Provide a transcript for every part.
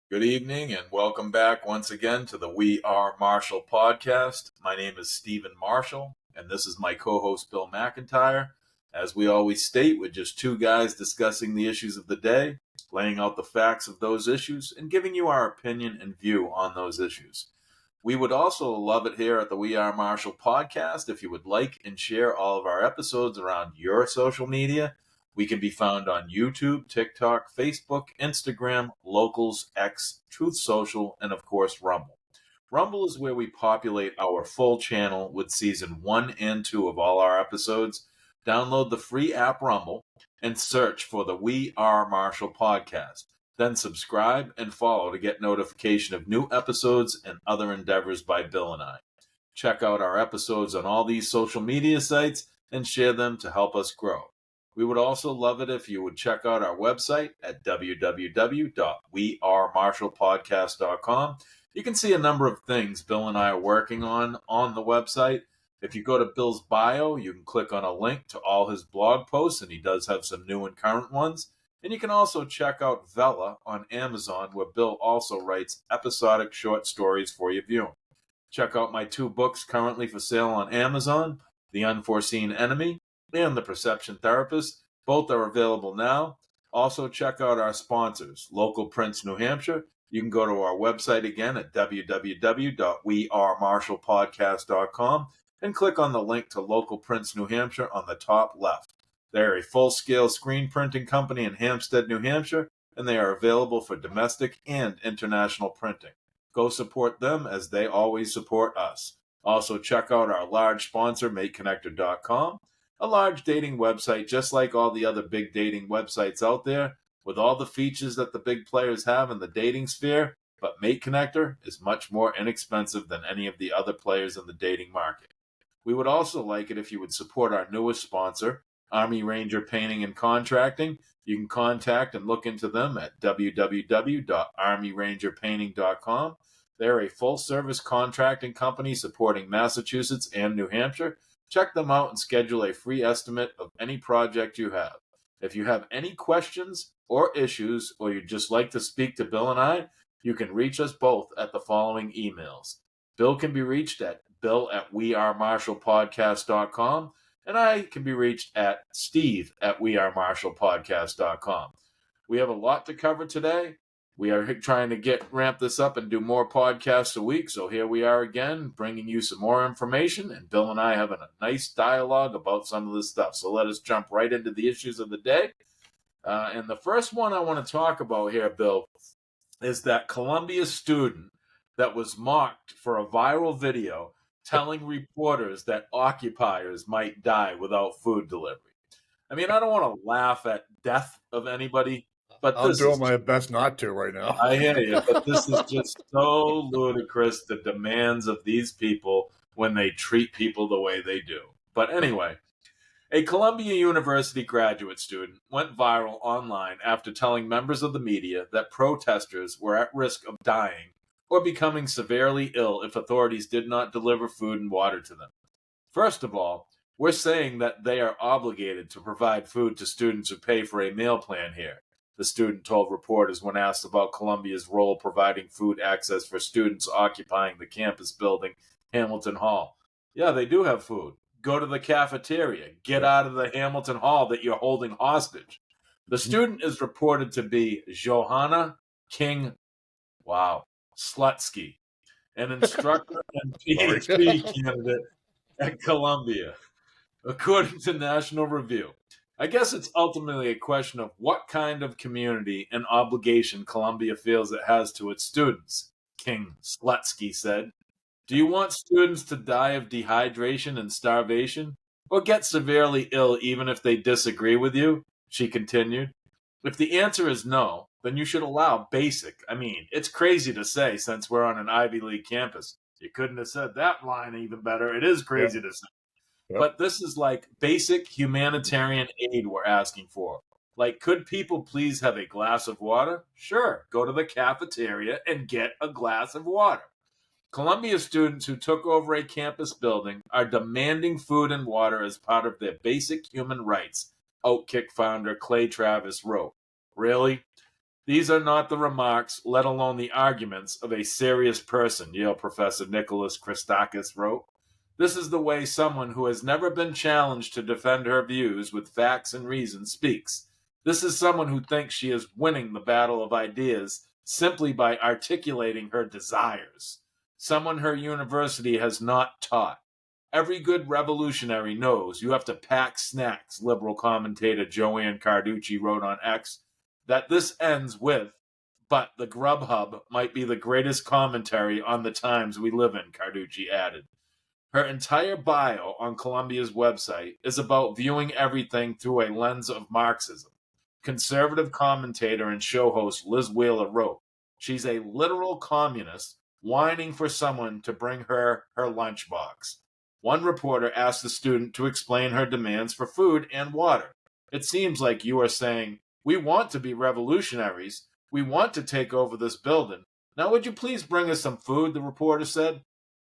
Good evening and welcome back once again to the We Are Marshall podcast. My name is Stephen Marshall and this is my co-host Bill McIntyre. As we always state, we're just two guys discussing the issues of the day, laying out the facts of those issues, and giving you our opinion and view on those issues. We would also love it here at the We Are Marshall podcast if you would like and share all of our episodes around your social media. We can be found on YouTube, TikTok, Facebook, Instagram, Locals, X, Truth Social, and of course, Rumble. Rumble is where we populate our full channel with season 1 and 2 of all our episodes. Download the free app Rumble and search for the We Are Marshall podcast. Then subscribe and follow to get notification of new episodes and other endeavors by Bill and I. Check out our episodes on all these social media sites and share them to help us grow. We would also love it if you would check out our website at www.wearemarshallpodcast.com. You can see a number of things Bill and I are working on the website. If you go to Bill's bio, you can click on a link to all his blog posts, and he does have some new and current ones. And you can also check out Vella on Amazon, where Bill also writes episodic short stories for your viewing. Check out my 2 books currently for sale on Amazon, The Unforeseen Enemy and The Perception Therapist. Both are available now. Also, check out our sponsors, Local Prints New Hampshire. You can go to our website again at www.wearemarshallpodcast.com and click on the link to Local Prints New Hampshire on the top left. They're a full-scale screen printing company in Hampstead, New Hampshire, and they are available for domestic and international printing. Go support them as they always support us. Also, check out our large sponsor, MateConnector.com, a large dating website just like all the other big dating websites out there, with all the features that the big players have in the dating sphere, but Mate Connector is much more inexpensive than any of the other players in the dating market. We would also like it if you would support our newest sponsor, Army Ranger Painting and Contracting. You can contact and look into them at www.armyrangerpainting.com. They're a full-service contracting company supporting Massachusetts and New Hampshire. Check them out and schedule a free estimate of any project you have. If you have any questions or issues, or you'd just like to speak to Bill and I, you can reach us both at the following emails. Bill can be reached at bill@wearemarshallpodcast.com, and I can be reached at steve@wearemarshallpodcast.com. We have a lot to cover today. We are trying to ramp this up and do more podcasts a week. So here we are again, bringing you some more information. And Bill and I having a nice dialogue about some of this stuff. So let us jump right into the issues of the day. And the first one I want to talk about here, Bill, is that Columbia student that was mocked for a viral video telling reporters that occupiers might die without food delivery. I mean, I don't want to laugh at death of anybody, but I'm this doing is my best not to right now. I hear you, but this is just so ludicrous, the demands of these people when they treat people the way they do. But anyway, a Columbia University graduate student went viral online after telling members of the media that protesters were at risk of dying or becoming severely ill if authorities did not deliver food and water to them. First of all, we're saying that they are obligated to provide food to students who pay for a meal plan here, the student told reporters when asked about Columbia's role providing food access for students occupying the campus building, Hamilton Hall. Yeah, they do have food. Go to the cafeteria. Get out of the Hamilton Hall that you're holding hostage. The student is reported to be Johanna King, Slutsky, an instructor and PhD candidate at Columbia, according to National Review. I guess it's ultimately a question of what kind of community and obligation Columbia feels it has to its students, King Slutsky said. Do you want students to die of dehydration and starvation, or get severely ill even if they disagree with you? She continued. If the answer is no, then you should allow basic. I mean, it's crazy to say since we're on an Ivy League campus. You couldn't have said that line even better. It is crazy to say. Yep. But this is like basic humanitarian aid we're asking for. Like, could people please have a glass of water? Sure, go to the cafeteria and get a glass of water. Columbia students who took over a campus building are demanding food and water as part of their basic human rights, Outkick founder Clay Travis wrote. Really? These are not the remarks, let alone the arguments, of a serious person, Yale professor Nicholas Christakis wrote. This is the way someone who has never been challenged to defend her views with facts and reason speaks. This is someone who thinks she is winning the battle of ideas simply by articulating her desires. Someone her university has not taught. Every good revolutionary knows you have to pack snacks, liberal commentator Joanne Carducci wrote on X, that this ends with, but the Grubhub might be the greatest commentary on the times we live in, Carducci added. Her entire bio on Columbia's website is about viewing everything through a lens of Marxism. Conservative commentator and show host Liz Wheeler wrote, she's a literal communist whining for someone to bring her lunchbox. One reporter asked the student to explain her demands for food and water. It seems like you are saying, we want to be revolutionaries. We want to take over this building. Now, would you please bring us some food? The reporter said.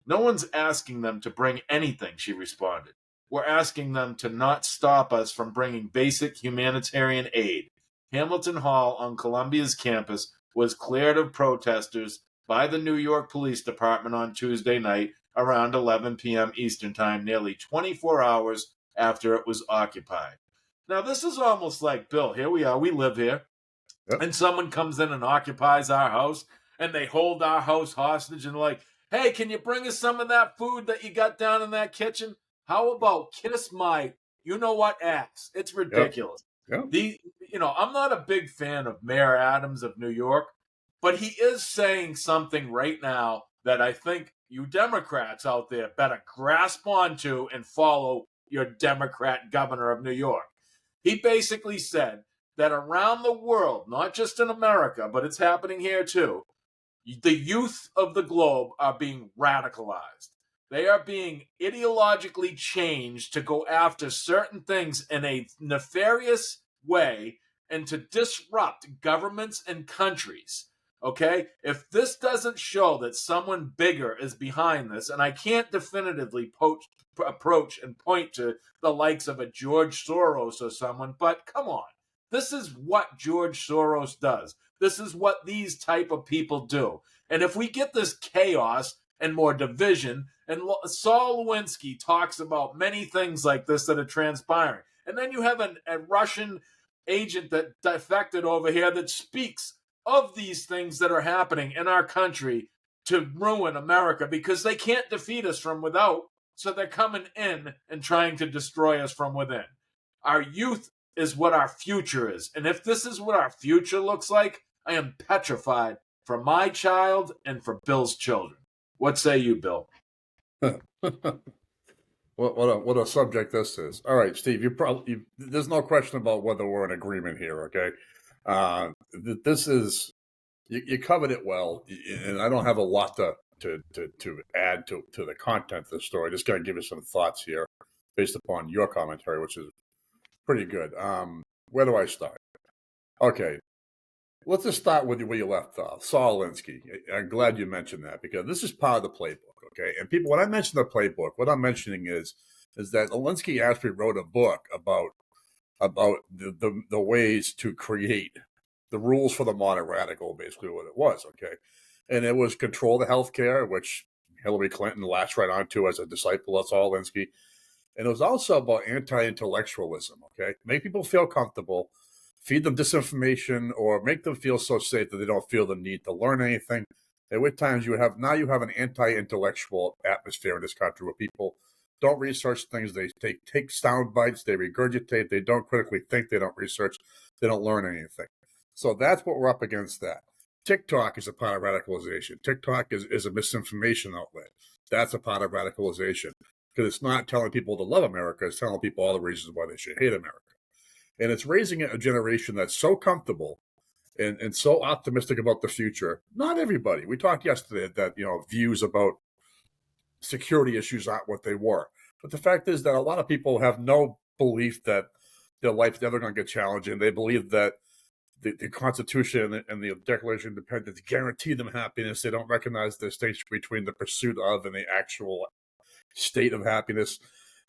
No one's asking them to bring anything, she responded. We're asking them to not stop us from bringing basic humanitarian aid. Hamilton Hall on Columbia's campus was cleared of protesters by the New York Police Department on Tuesday night around 11 p.m. Eastern Time, nearly 24 hours after it was occupied. Now, this is almost like, Bill, here we are, we live here, and someone comes in and occupies our house, and they hold our house hostage and like, hey, can you bring us some of that food that you got down in that kitchen? How about kiss my you know what ass? It's ridiculous. I'm not a big fan of Mayor Adams of New York, but he is saying something right now that I think you Democrats out there better grasp onto and follow your Democrat governor of New York. He basically said that around the world, not just in America, but it's happening here too, the youth of the globe are being radicalized. They are being ideologically changed to go after certain things in a nefarious way and to disrupt governments and countries. Okay? If this doesn't show that someone bigger is behind this, and I can't definitively approach and point to the likes of a George Soros or someone, but come on. This is what George Soros does. This is what these type of people do. And if we get this chaos and more division, and Saul Lewinsky talks about many things like this that are transpiring, and then you have a Russian agent that defected over here that speaks of these things that are happening in our country to ruin America because they can't defeat us from without, so they're coming in and trying to destroy us from within. Our youth is what our future is. And if this is what our future looks like, I am petrified for my child and for Bill's children. What say you, Bill? What a subject this is. All right, Steve, there's no question about whether we're in agreement here, okay? This is, you covered it well, and I don't have a lot to add to the content of the story. Just got to give you some thoughts here based upon your commentary, which is pretty good. Where do I start? Okay, let's just start with where you left off. Saul Alinsky. I'm glad you mentioned that because this is part of the playbook, okay? And people, when I mention the playbook, what I'm mentioning is that Alinsky actually wrote a book about the ways to create the rules for the modern radical, basically what it was, okay? And it was control the healthcare, which Hillary Clinton latched right onto as a disciple of Saul Alinsky. And it was also about anti-intellectualism, okay? Make people feel comfortable, feed them disinformation, or make them feel so safe that they don't feel the need to learn anything. At which times you have an anti-intellectual atmosphere in this country where people don't research things. They take sound bites, they regurgitate, they don't critically think, they don't research, they don't learn anything. So that's what we're up against that. TikTok is a part of radicalization. TikTok is a misinformation outlet. That's a part of radicalization. Because it's not telling people to love America, it's telling people all the reasons why they should hate America. And it's raising a generation that's so comfortable and so optimistic about the future. Not everybody. We talked yesterday that, views about security issues aren't what they were. But the fact is that a lot of people have no belief that their life's never going to get challenged, and they believe that the Constitution and the Declaration of Independence guarantee them happiness. They don't recognize the distinction between the pursuit of and the actual state of happiness.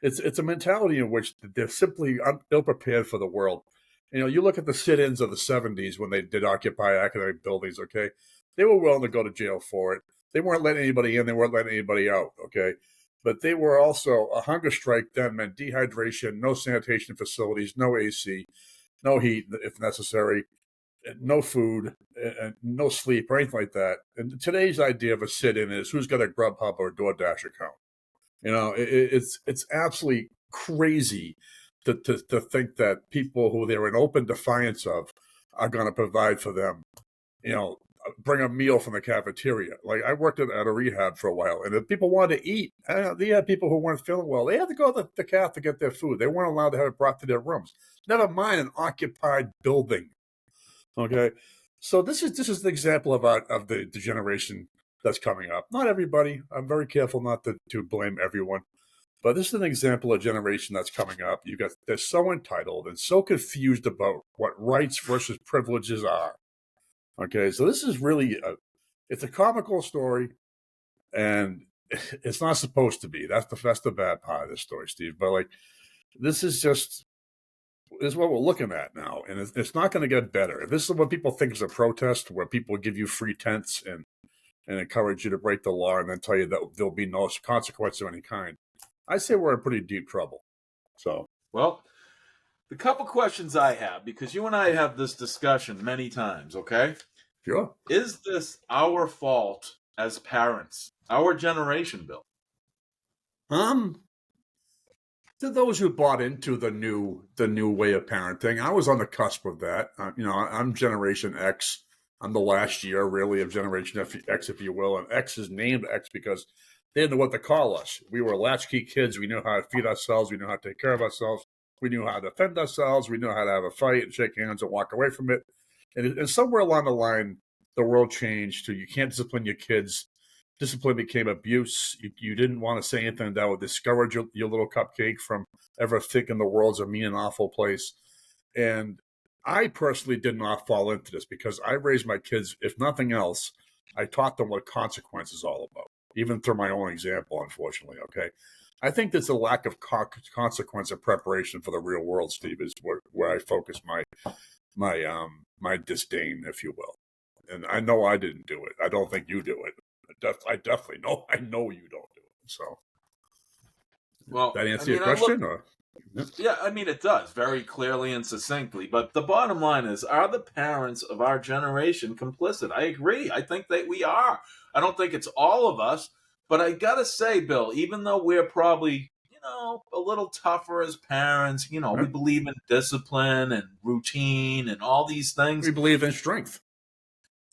It's a mentality in which they're simply ill prepared for the world, You look at the sit-ins of the 70s when they did occupy academic buildings, okay? They were willing to go to jail for it. They weren't letting anybody in, they weren't letting anybody out, okay? But they were also, a hunger strike then meant dehydration, no sanitation facilities, no AC, no heat if necessary, no food, and no sleep or anything like that. And today's idea of a sit-in is who's got a Grubhub or DoorDash account. It's absolutely crazy to think that people who they're in open defiance of are going to provide for them, bring a meal from the cafeteria. Like, I worked at a rehab for a while, and if people wanted to eat, they had people who weren't feeling well. They had to go to the cafe to get their food. They weren't allowed to have it brought to their rooms. Never mind an occupied building. Okay, so this is an example of the generation that's coming up. Not everybody. I'm very careful not to blame everyone. But this is an example of a generation that's coming up. They're so entitled and so confused about what rights versus privileges are. Okay, so this is really it's a comical story, and it's not supposed to be. That's the bad part of this story, Steve. But like, this is what we're looking at now, and it's not going to get better. If this is what people think is a protest, where people give you free tents and encourage you to break the law, and then tell you that there'll be no consequence of any kind, I say we're in pretty deep trouble. So, well, the couple questions I have, because you and I have this discussion many times, okay? sure. Is this our fault as parents, our generation, Bill? To those who bought into the new way of parenting, I was on the cusp of that. I'm Generation X. I'm the last year, really, of Generation X, if you will. And X is named X because they didn't know what to call us. We were latchkey kids. We knew how to feed ourselves. We knew how to take care of ourselves. We knew how to defend ourselves. We knew how to have a fight and shake hands and walk away from it. And somewhere along the line, the world changed to you can't discipline your kids. Discipline became abuse. You didn't want to say anything that would discourage your little cupcake from ever thinking the world's a mean and awful place. And I personally did not fall into this because I raised my kids, if nothing else, I taught them what consequence is all about, even through my own example, unfortunately, okay? I think there's a lack of consequence and preparation for the real world, Steve, is where I focus my disdain, if you will. And I know I didn't do it. I don't think you do it. I definitely know. I know you don't do it. So, well, that answer your question? Yeah, I mean, it does very clearly and succinctly. But the bottom line is, are the parents of our generation complicit? I agree. I think that we are. I don't think it's all of us. But I got to say, Bill, even though we're probably, a little tougher as parents, we believe in discipline and routine and all these things. We believe in strength.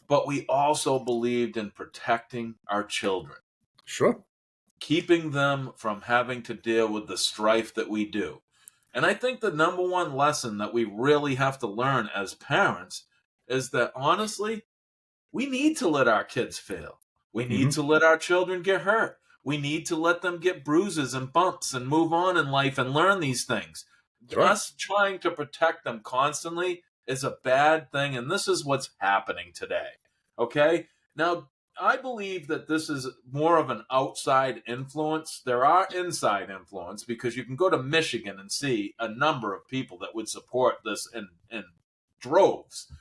But we also believed in protecting our children. Sure. Keeping them from having to deal with the strife that we do. And I think the number one lesson that we really have to learn as parents is that, honestly, we need to let our kids fail. We need to let our children get hurt. We need to let them get bruises and bumps and move on in life and learn these things. Sure. Us trying to protect them constantly is a bad thing, and this is what's happening today. Okay? Now, I believe that this is more of an outside influence. There are inside influence because you can go to Michigan and see a number of people that would support this in droves.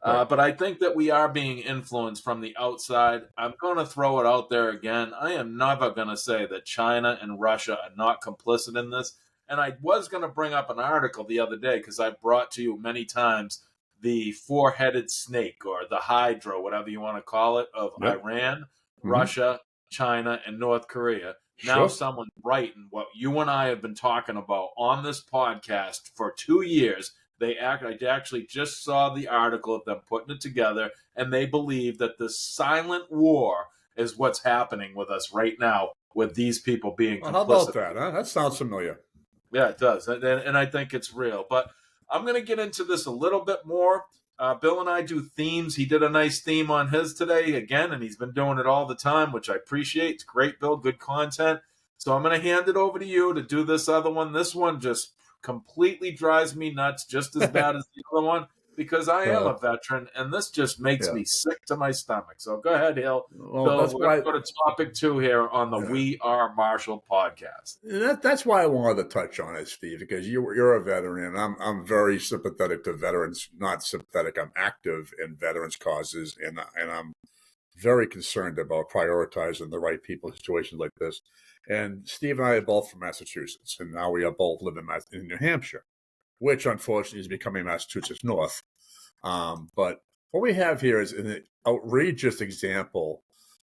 Right. But I think that we are being influenced from the outside. I'm going to throw it out there again. I am never going to say that China and Russia are not complicit in this. And I was going to bring up an article the other day because I brought to you many times the four-headed snake, or the hydra, whatever you want to call it, of Iran, Russia, China, and North Korea. Sure. Now someone's writing what you and I have been talking about on this podcast for 2 years. I actually just saw the article of them putting it together, and they believe that the silent war is what's happening with us right now, with these people being complicit. How about that? Huh? That sounds familiar. Yeah, it does. And I think it's real. But I'm going to get into this a little bit more. Bill and I do themes. He did a nice theme on his today again, and he's been doing it all the time, which I appreciate. It's great, Bill. Good content. So I'm going to hand it over to you to do this other one. This one just completely drives me nuts, just as bad as the other one. because I am a veteran, and this just makes Yeah. me sick to my stomach. So go ahead, Well, Bill. that's We're going why. to go to topic 2 here on the We Are Marshall podcast. That's why I wanted to touch on it, Steve, because you're a veteran, and I'm very sympathetic to veterans. Not sympathetic, I'm active in veterans causes, and I'm very concerned about prioritizing the right people in situations like this. And Steve and I are both from Massachusetts, and now we are both living in New Hampshire, which unfortunately is becoming Massachusetts North. But what we have here is an outrageous example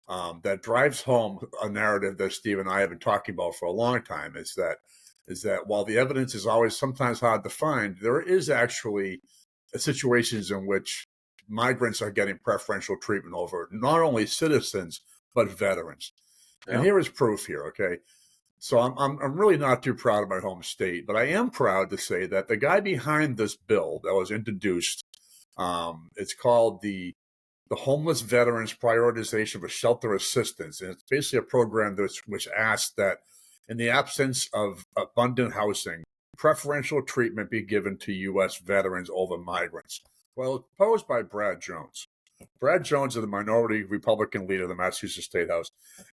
that drives home a narrative that Steve and I have been talking about for a long time. Is that while the evidence is always sometimes hard to find, there is actually situations in which migrants are getting preferential treatment over not only citizens but veterans. Yeah. And here is proof here. Okay. So I'm really not too proud of my home state, but I am proud to say that the guy behind this bill that was introduced, it's called the Homeless Veterans Prioritization for Shelter Assistance, and it's basically a program which asks that in the absence of abundant housing, preferential treatment be given to U.S. veterans over migrants. Well, it's proposed by Brad Jones. Brad Jones is the minority Republican leader of the Massachusetts State House,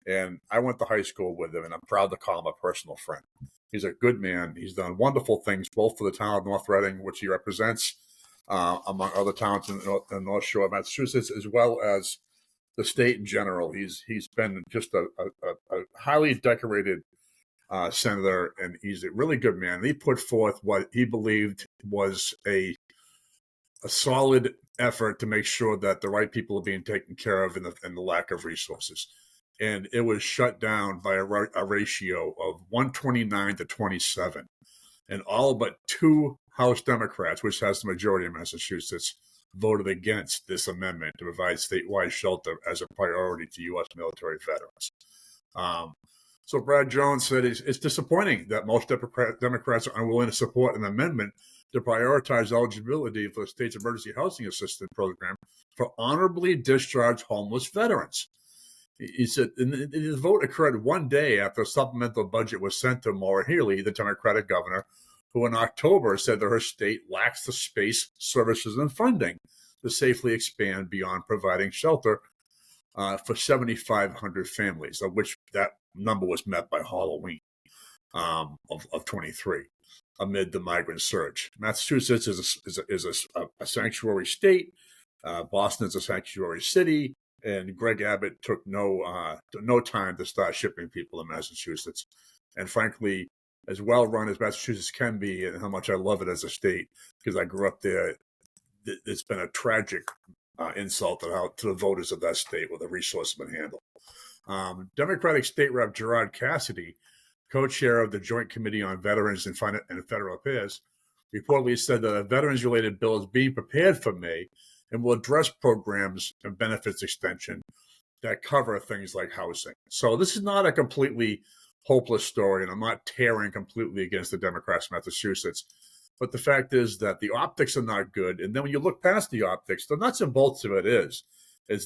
and I went to high school with him, and I'm proud to call him a personal friend. He's a good man. He's done wonderful things, both for the town of North Reading, which he represents, among other towns in the North Shore of Massachusetts, as well as the state in general. He's been just a highly decorated senator, and he's a really good man. He put forth what he believed was a solid effort to make sure that the right people are being taken care of in the lack of resources. And it was shut down by a ratio of 129 to 27. And all but 2 House Democrats, which has the majority in Massachusetts, voted against this amendment to provide statewide shelter as a priority to U.S. military veterans. So Brad Jones said it's disappointing that most Democrats are unwilling to support an amendment to prioritize eligibility for the state's emergency housing assistance program for honorably discharged homeless veterans. He said the vote occurred one day after a supplemental budget was sent to Maura Healey, the Democratic governor, who in October said that her state lacks the space, services, and funding to safely expand beyond providing shelter for 7,500 families, of which that number was met by Halloween of 23, amid the migrant surge. Massachusetts is a sanctuary state. Boston is a sanctuary city. And Greg Abbott took no time to start shipping people in Massachusetts. And frankly, as well run as Massachusetts can be, and how much I love it as a state, because I grew up there, it's been a tragic insult to the voters of that state where the resources have been handled. Democratic State Rep Gerard Cassidy, co-chair of the Joint Committee on Veterans and Federal Affairs, reportedly said that a veterans-related bill is being prepared for May and will address programs and benefits extension that cover things like housing. So this is not a completely hopeless story, and I'm not tearing completely against the Democrats in Massachusetts. But the fact is that the optics are not good. And then when you look past the optics, the nuts and bolts of it is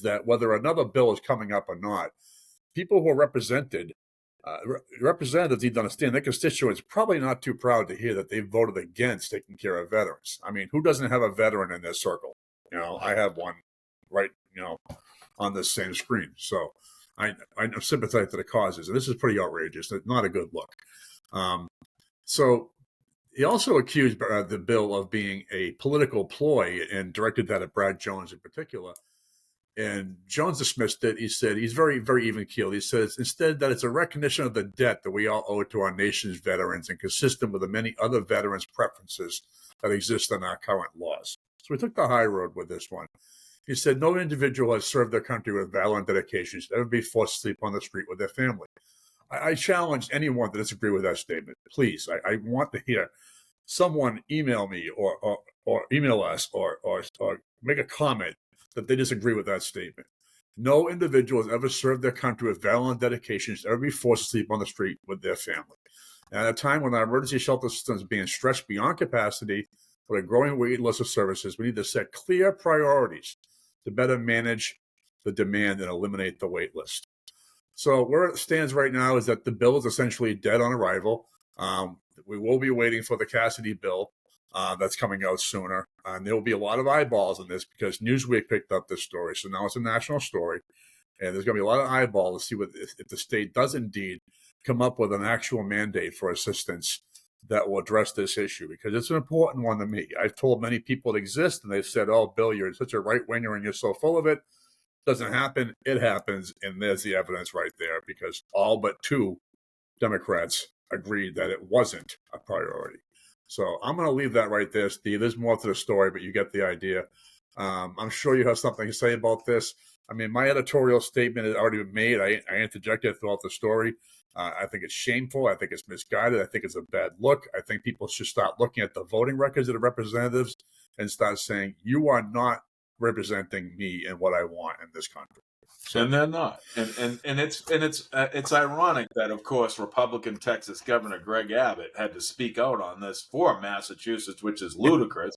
that whether another bill is coming up or not, people who are represented, representatives need to understand their constituents probably not too proud to hear that they voted against taking care of veterans. I mean, who doesn't have a veteran in their circle? I have one right, on this same screen. So I'm sympathetic to the causes, and this is pretty outrageous. It's not a good look. So he also accused the bill of being a political ploy and directed that at Brad Jones in particular. And Jones dismissed it. He said he's very, very even-keeled. He says instead that it's a recognition of the debt that we all owe to our nation's veterans and consistent with the many other veterans' preferences that exist in our current laws. So we took the high road with this one. He said no individual has served their country with valor and dedication should ever be forced to sleep on the street with their family. I challenge anyone to disagree with that statement. Please, I want to hear someone email me or email us or make a comment that they disagree with that statement. No individual has ever served their country with valor and dedication should ever be forced to sleep on the street with their family. And at a time when our emergency shelter system is being stretched beyond capacity with a growing wait list of services, we need to set clear priorities to better manage the demand and eliminate the wait list. So where it stands right now is that the bill is essentially dead on arrival. We will be waiting for the Cassidy bill that's coming out sooner. And there will be a lot of eyeballs on this because Newsweek picked up this story. So now it's a national story. And there's going to be a lot of eyeballs to see what if the state does indeed come up with an actual mandate for assistance that will address this issue, because it's an important one to me. I've told many people it exists, and they've said, "Oh, Bill, you're such a right-winger and you're so full of it." Doesn't happen. It happens, and there's the evidence right there, because all but 2 Democrats agreed that it wasn't a priority. So I'm going to leave that right there, Steve. There's more to the story, but you get the idea. I'm sure you have something to say about this. I mean, my editorial statement has already been made. I interjected throughout the story. I think it's shameful. I think it's misguided. I think it's a bad look. I think people should start looking at the voting records of the representatives and start saying, you are not representing me and what I want in this country. So, and they're not. And it's ironic that, of course, Republican Texas Governor Greg Abbott had to speak out on this for Massachusetts, which is ludicrous,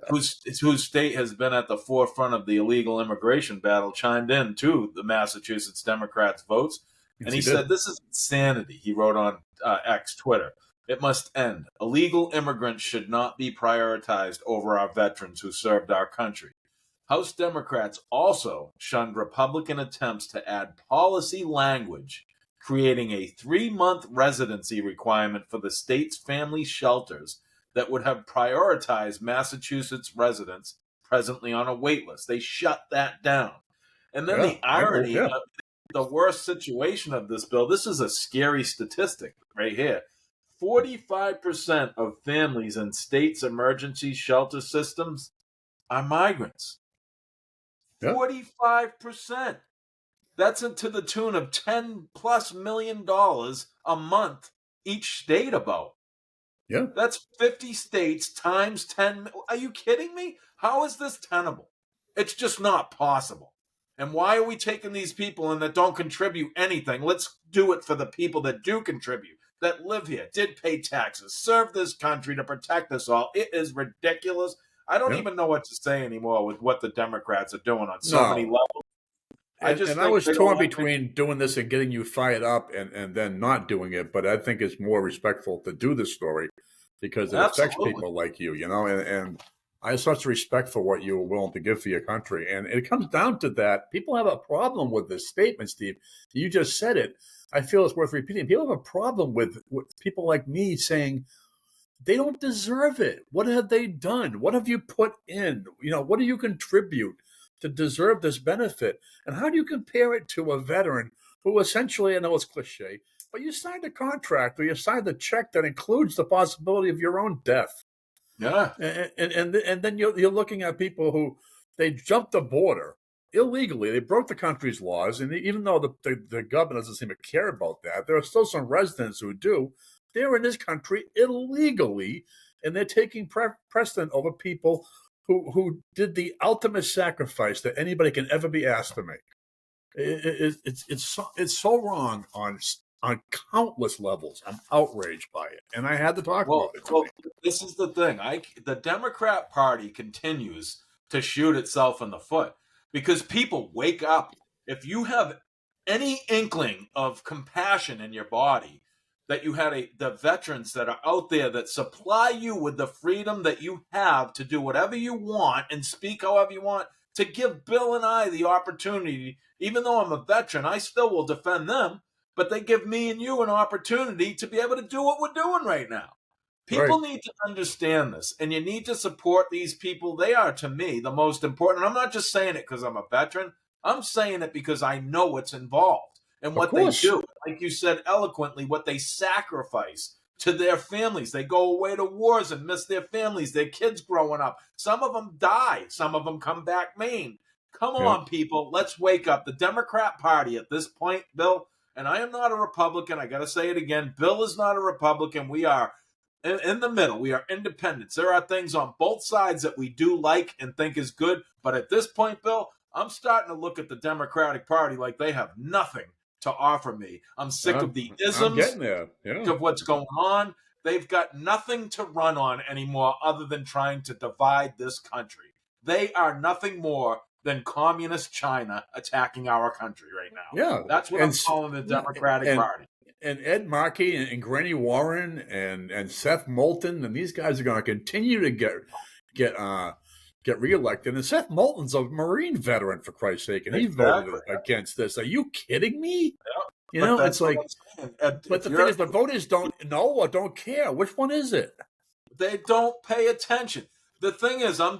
whose state has been at the forefront of the illegal immigration battle, chimed in to the Massachusetts Democrats' votes. And he said, this is insanity. He wrote on X, Twitter. It must end. Illegal immigrants should not be prioritized over our veterans who served our country. House Democrats also shunned Republican attempts to add policy language, creating a 3-month residency requirement for the state's family shelters that would have prioritized Massachusetts residents presently on a wait list. They shut that down. And then the irony of the worst situation of this bill, this is a scary statistic right here. 45% of families in states' emergency shelter systems are migrants. 45%. That's to the tune of $10+ million a month each state about. Yeah. That's 50 states times 10. Are you kidding me? How is this tenable? It's just not possible. And why are we taking these people in that don't contribute anything? Let's do it for the people that do contribute, that live here, did pay taxes, serve this country to protect us all. It is ridiculous. I don't even know what to say anymore with what the Democrats are doing on so many levels. I was torn between doing this and getting you fired up and then not doing it, but I think it's more respectful to do this story because it affects people like you, and I have such respect for what you were willing to give for your country. And it comes down to that. People have a problem with this statement, Steve. You just said it. I feel it's worth repeating. People have a problem with people like me saying, they don't deserve it. What have they done? What have you put in? What do you contribute to deserve this benefit? And how do you compare it to a veteran who essentially, I know it's cliche, but you signed a contract or you signed a check that includes the possibility of your own death. Yeah. And then you're looking at people who they jumped the border illegally. They broke the country's laws. And even though the government doesn't seem to care about that, there are still some residents who do. They're in this country illegally, and they're taking precedent over people who did the ultimate sacrifice that anybody can ever be asked to make. It's so wrong on countless levels. I'm outraged by it, and I had to talk about it. Well, this is the thing. The Democrat Party continues to shoot itself in the foot because people wake up. If you have any inkling of compassion in your body, that you had the veterans that are out there that supply you with the freedom that you have to do whatever you want and speak however you want, to give Bill and I the opportunity, even though I'm a veteran, I still will defend them, but they give me and you an opportunity to be able to do what we're doing right now. People need to understand this, and you need to support these people. They are, to me, the most important. And I'm not just saying it because I'm a veteran. I'm saying it because I know what's involved. And what they do, like you said eloquently, what they sacrifice to their families. They go away to wars and miss their families, their kids growing up. Some of them die. Some of them come back maimed. Come on, people. Let's wake up. The Democrat Party at this point, Bill, and I am not a Republican. I got to say it again. Bill is not a Republican. We are in the middle. We are independents. There are things on both sides that we do like and think is good. But at this point, Bill, I'm starting to look at the Democratic Party like they have nothing to offer me. I'm sick of the isms, sick of what's going on. They've got nothing to run on anymore other than trying to divide this country. They are nothing more than communist China attacking our country right now. Yeah. That's what I'm calling the Democratic Party. and Ed Markey and Granny Warren and Seth Moulton, and these guys are going to continue to get reelected. And Seth Moulton's a Marine veteran, for Christ's sake, and he voted against this. Are you kidding me? Yeah. You know, it's like, but the thing is, the If voters don't know or don't care. Which one is it? they don't pay attention. The thing is, I'm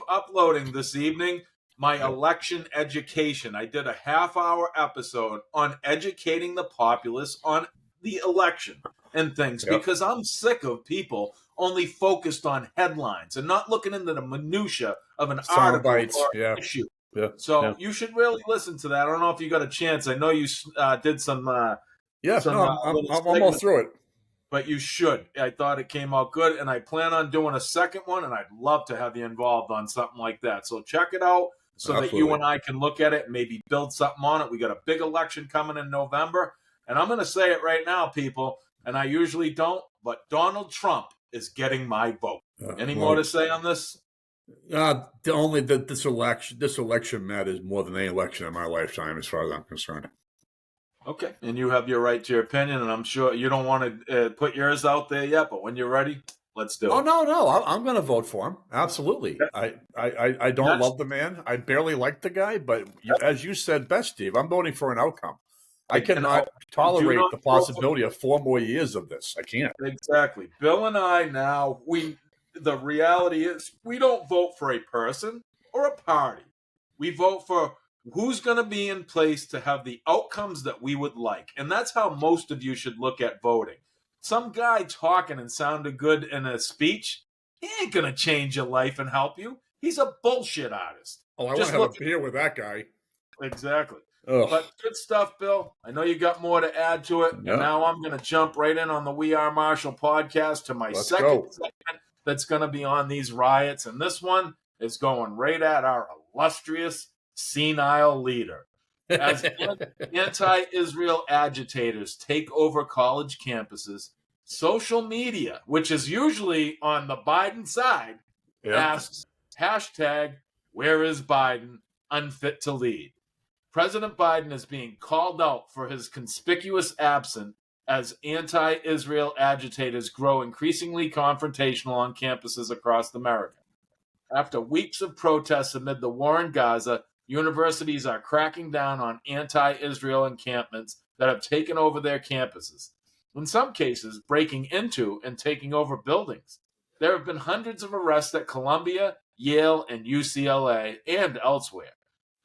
uploading this evening my election education. I did a half-hour episode on educating the populace on the election and things because I'm sick of people only focused on headlines and not looking into the minutia of an article or issue. So you should really listen to that. I don't know if you got a chance. I know you did some. I'm almost through it. But you should. I thought it came out good, and I plan on doing a second one, and I'd love to have you involved on something like that. So check it out so that you and I can look at it and maybe build something on it. We got a big election coming in November, and I'm going to say it right now, people, and I usually don't, but Donald Trump is getting my vote. Any more to say on this? Only that this election matters more than any election in my lifetime, as far as I'm concerned. Okay, and you have your right to your opinion, and I'm sure you don't want to put yours out there yet, but when you're ready, let's do it. Oh, no, I'm going to vote for him. Absolutely. Yeah. I don't love the man. I barely like the guy, but as you said best, Steve, I'm voting for an outcome. I cannot tolerate the possibility of 4 more years of this. I can't. Exactly. Bill and I now, the reality is we don't vote for a person or a party. We vote for who's going to be in place to have the outcomes that we would like. And that's how most of you should look at voting. Some guy talking and sounding good in a speech, he ain't going to change your life and help you. He's a bullshit artist. Oh, I want to have a beer with that guy. Exactly. Ugh. But good stuff, Bill. I know you got more to add to it. Yep. And now I'm going to jump right in on the We Are Marshall podcast to my second segment that's going to be on these riots. And this one is going right at our illustrious senile leader. As anti-Israel agitators take over college campuses, social media, which is usually on the Biden side, asks hashtag where is Biden unfit to lead. President Biden is being called out for his conspicuous absence as anti-Israel agitators grow increasingly confrontational on campuses across America. After weeks of protests amid the war in Gaza, universities are cracking down on anti-Israel encampments that have taken over their campuses, in some cases breaking into and taking over buildings. There have been hundreds of arrests at Columbia, Yale, and UCLA, and elsewhere.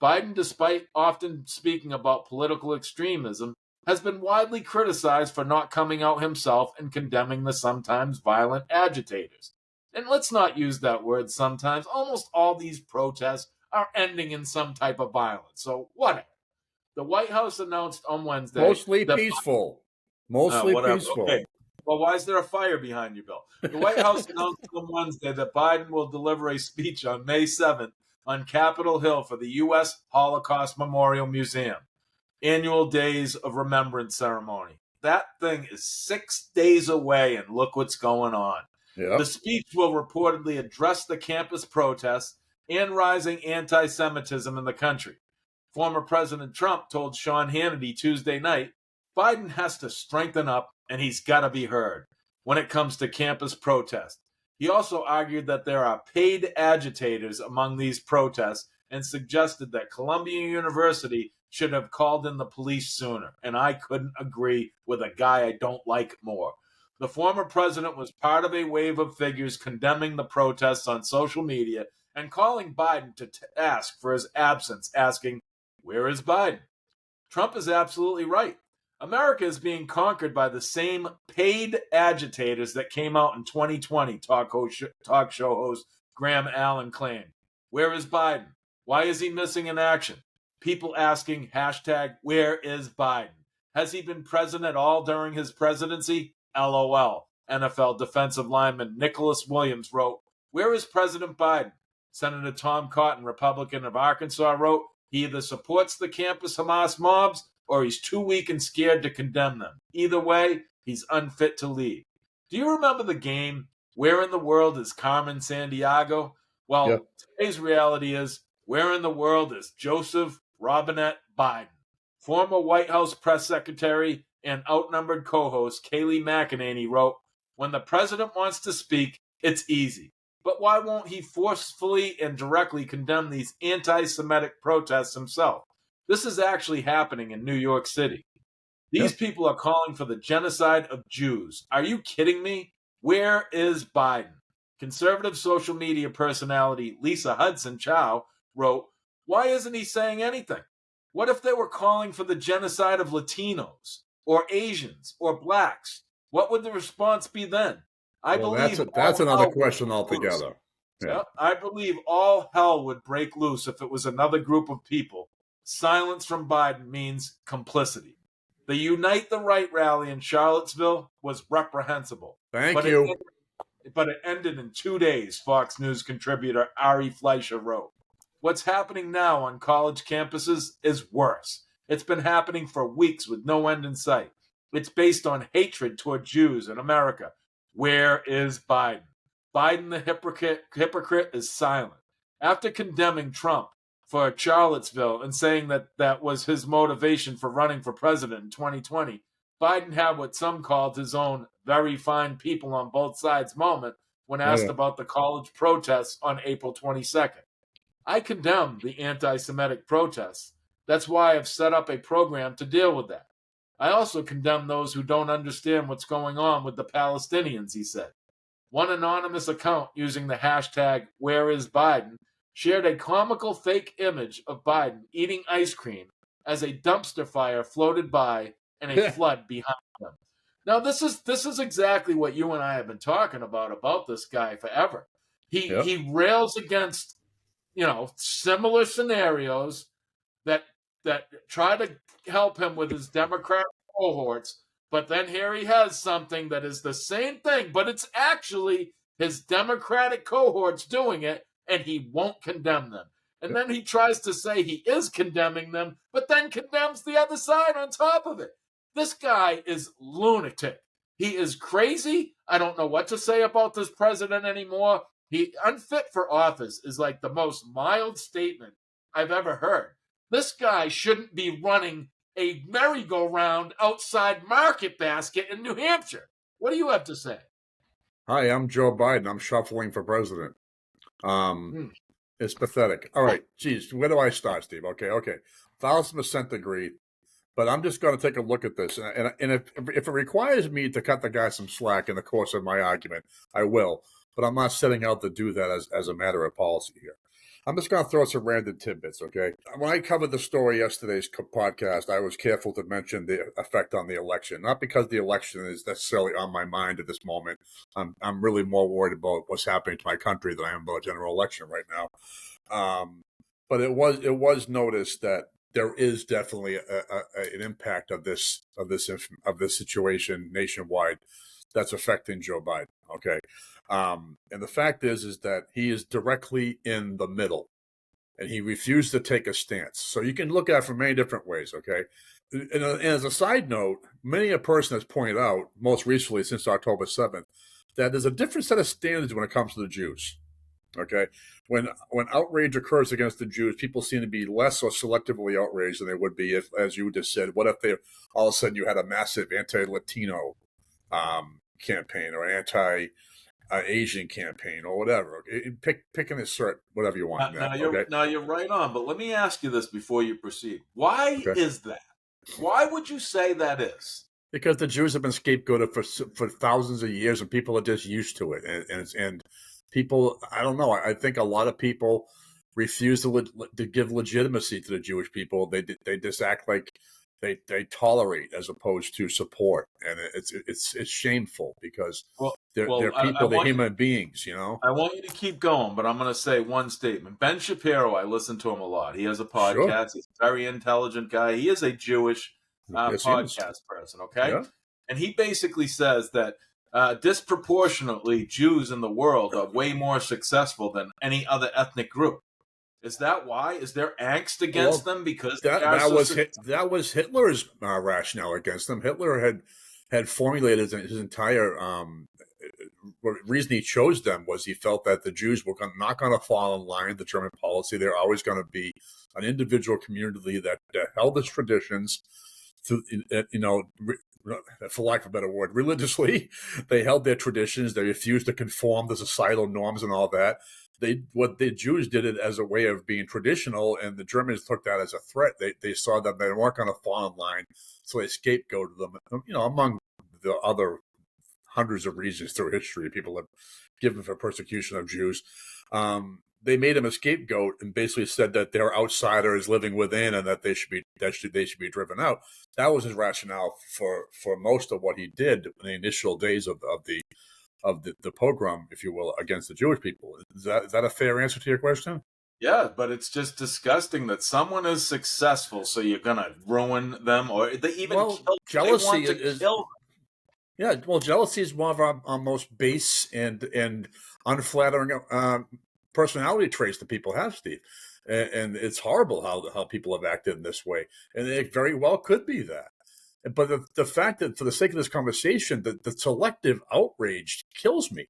Biden, despite often speaking about political extremism, has been widely criticized for not coming out himself and condemning the sometimes violent agitators. And let's not use that word sometimes. Almost all these protests are ending in some type of violence. So whatever. The White House announced on Wednesday. Mostly peaceful. Peaceful. Okay. Well, why is there a fire behind you, Bill? The White House announced on Wednesday that Biden will deliver a speech on May 7th on Capitol Hill for the U.S. Holocaust Memorial Museum annual Days of Remembrance ceremony. That thing is 6 days away, and look what's going on. Yep. The speech will reportedly address the campus protests and rising anti-Semitism in the country. Former President Trump told Sean Hannity Tuesday night, Biden has to strengthen up and he's got to be heard when it comes to campus protests. He also argued that there are paid agitators among these protests and suggested that Columbia University should have called in the police sooner. And I couldn't agree with a guy I don't like more. The former president was part of a wave of figures condemning the protests on social media and calling Biden to ask for his absence, asking, where is Biden? Trump is absolutely right. America is being conquered by the same paid agitators that came out in 2020, talk show host Graham Allen claimed. Where is Biden? Why is he missing in action? People asking, hashtag, where is Biden? Has he been present at all during his presidency? LOL. NFL defensive lineman Nicholas Williams wrote, where is President Biden? Senator Tom Cotton, Republican of Arkansas, wrote, he either supports the campus Hamas mobs or he's too weak and scared to condemn them. Either way, he's unfit to lead. Do you remember the game, Where in the World is Carmen Sandiego? Well, Today's reality is, where in the world is Joseph Robinette Biden? Former White House press secretary and outnumbered co-host Kayleigh McEnany wrote, "When the president wants to speak, it's easy. But why won't he forcefully and directly condemn these anti-Semitic protests himself? This is actually happening in New York City. Yeah. These people are calling for the genocide of Jews. Are you kidding me? Where is Biden?" Conservative social media personality Lisa Hudson Chow wrote, "Why isn't he saying anything? What if they were calling for the genocide of Latinos or Asians or blacks? What would the response be then? I Well, believe that's all another hell would question break loose. altogether. Yeah. Yep, I believe all hell would break loose if it was another group of people. Silence from Biden means complicity. The Unite the Right rally in Charlottesville was reprehensible, Thank but you. it ended in 2 days, Fox News contributor Ari Fleischer wrote. What's happening now on college campuses is worse. It's been happening for weeks with no end in sight. It's based on hatred toward Jews in America. Where is Biden? Biden, the hypocrite, is silent. After condemning Trump for Charlottesville and saying that that was his motivation for running for president in 2020, Biden had what some called his own very fine people on both sides moment when Oh, asked yeah. about the college protests on April 22nd. I condemn the anti Semitic protests. That's why I've set up a program to deal with that. I also condemn those who don't understand what's going on with the Palestinians, he said. One anonymous account using the hashtag #WhereIsBiden shared a comical fake image of Biden eating ice cream as a dumpster fire floated by and a flood behind them. Now this is exactly what you and I have been talking about this guy forever. He Yeah. he rails against, similar scenarios that try to help him with his Democratic cohorts. But then here he has something that is the same thing, but it's actually his Democratic cohorts doing it, and he won't condemn them. And Yeah. then he tries to say he is condemning them, but then condemns the other side on top of it. This guy is lunatic. He is crazy. I don't know what to say about this president anymore. He unfit for office is like the most mild statement I've ever heard. This guy shouldn't be running a merry-go-round outside Market Basket in New Hampshire. What do you have to say? Hi, I'm Joe Biden. I'm shuffling for president. Um, Hmm. it's pathetic. All right, geez, where do I start, Steve? Okay. 1,000% agree. But I'm just going to take a look at this, and if it requires me to cut the guy some slack in the course of my argument, I will. But I'm not setting out to do that as a matter of policy here. I'm just going to throw some random tidbits, okay? When I covered the story yesterday's podcast, I was careful to mention the effect on the election, not because the election is necessarily on my mind at this moment. I'm really more worried about what's happening to my country than I am about a general election right now. But it was noticed that there is definitely an impact of this situation nationwide that's affecting Joe Biden. Okay, and the fact is that he is directly in the middle, and he refused to take a stance. So you can look at it from many different ways. Okay, and as a side note, many a person has pointed out, most recently since October 7th, that there's a different set of standards when it comes to the Jews. Okay, when outrage occurs against the Jews, people seem to be less or selectively outraged than they would be if, as you just said, what if they all of a sudden you had a massive anti-Latino campaign or anti-Asian campaign or whatever? Pick and insert whatever you want. Now you're right on, but let me ask you this before you proceed. Why Okay. is that? Why would you say that is? Because the Jews have been scapegoated for thousands of years, and people are just used to it, and people, I don't know. I think a lot of people refuse to give legitimacy to the Jewish people. They just act like they tolerate as opposed to support, and it's shameful because they're people, they're human beings, you know. I want you to keep going, but I'm going to say one statement. Ben Shapiro, I listen to him a lot. He has a Sure, podcast. He's a very intelligent guy. He is a Jewish yes, he is. podcast person, okay? Yeah. And he basically says that disproportionately Jews in the world are way more successful than any other ethnic group. Is that why? Is there angst against Well, them because they that are that so was successful? that was Hitler's rationale against them. Hitler had formulated his entire reason he chose them was he felt that the Jews were not going to fall in line with the German policy. They're always going to be an individual community that held its traditions, to for lack of a better word, religiously. They held their traditions. They refused to conform to societal norms and all that. What the Jews did it as a way of being traditional, and the Germans took that as a threat. They saw that they weren't going to fall in line, so they scapegoated them. Among the other hundreds of reasons through history people have given for persecution of Jews. They made him a scapegoat and basically said that they're outsiders living within, and that they should be driven out. That was his rationale for most of what he did in the initial days of the pogrom, if you will, against the Jewish people. Is that a fair answer to your question? Yeah, but it's just disgusting that someone is successful, so you're gonna ruin them, or they even kill. They want to kill them. Yeah, well, jealousy is one of our most base and unflattering personality traits that people have, Steve. And it's horrible how people have acted in this way. And it very well could be that. But the fact that, for the sake of this conversation, the selective outrage kills me.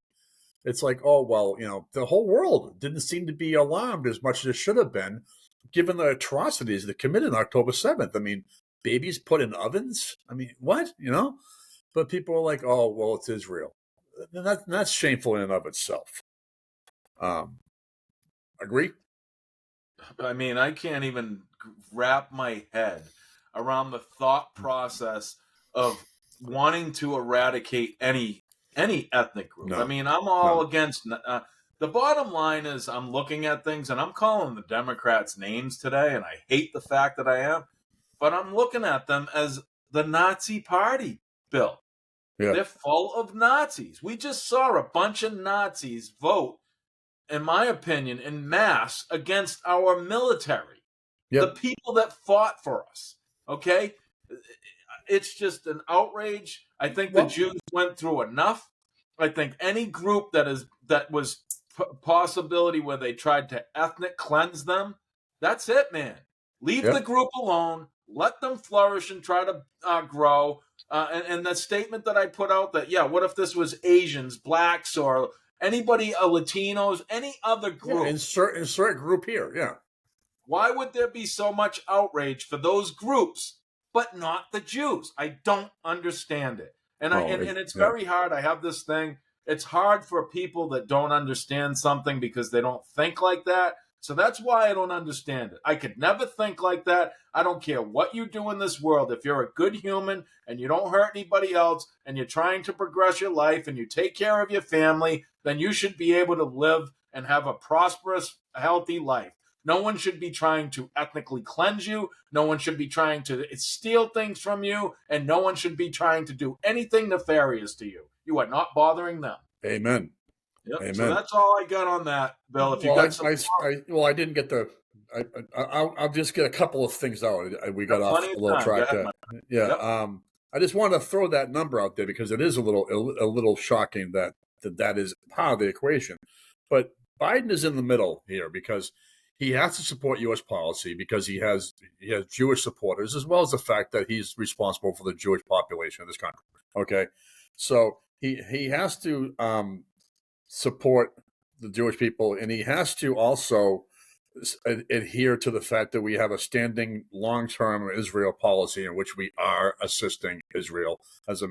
It's like, oh, well, the whole world didn't seem to be alarmed as much as it should have been, given the atrocities that committed on October 7th. I mean, babies put in ovens? I mean, what? But people are like, oh, well, it's Israel. And that's shameful in and of itself. Agree? I mean, I can't even wrap my head around the thought process of wanting to eradicate any ethnic group. No, I mean, I'm all against. The bottom line is, I'm looking at things and I'm calling the Democrats names today, and I hate the fact that I am. But I'm looking at them as the Nazi Party, Bill. Yeah. They're full of Nazis. We just saw a bunch of Nazis vote, in my opinion, in mass against our military. Yep. The people that fought for us. Okay? It's just an outrage. I think the Jews went through enough. I think any group that was possibility where they tried to ethnic cleanse them, that's it, man. Leave the group alone. Let them flourish and try to grow. And the statement that I put out that, yeah, what if this was Asians, blacks, or anybody, Latinos, any other group? Yeah, insert group here, yeah. Why would there be so much outrage for those groups, but not the Jews? I don't understand it. And it's very hard. I have this thing. It's hard for people that don't understand something because they don't think like that. So that's why I don't understand it. I could never think like that. I don't care what you do in this world. If you're a good human and you don't hurt anybody else and you're trying to progress your life and you take care of your family, then you should be able to live and have a prosperous, healthy life. No one should be trying to ethnically cleanse you. No one should be trying to steal things from you. And no one should be trying to do anything nefarious to you. You are not bothering them. Amen. Yep. Amen. So that's all I got on that, Bill. If you got some, I didn't get the. I'll just get a couple of things out. We got off a little track there. Yeah. Yep. I just wanted to throw that number out there because it is a little shocking that is part of the equation. But Biden is in the middle here because he has to support U.S. policy because he has Jewish supporters, as well as the fact that he's responsible for the Jewish population of this country. Okay, so he has to support the Jewish people, and he has to also adhere to the fact that we have a standing long-term Israel policy in which we are assisting Israel as a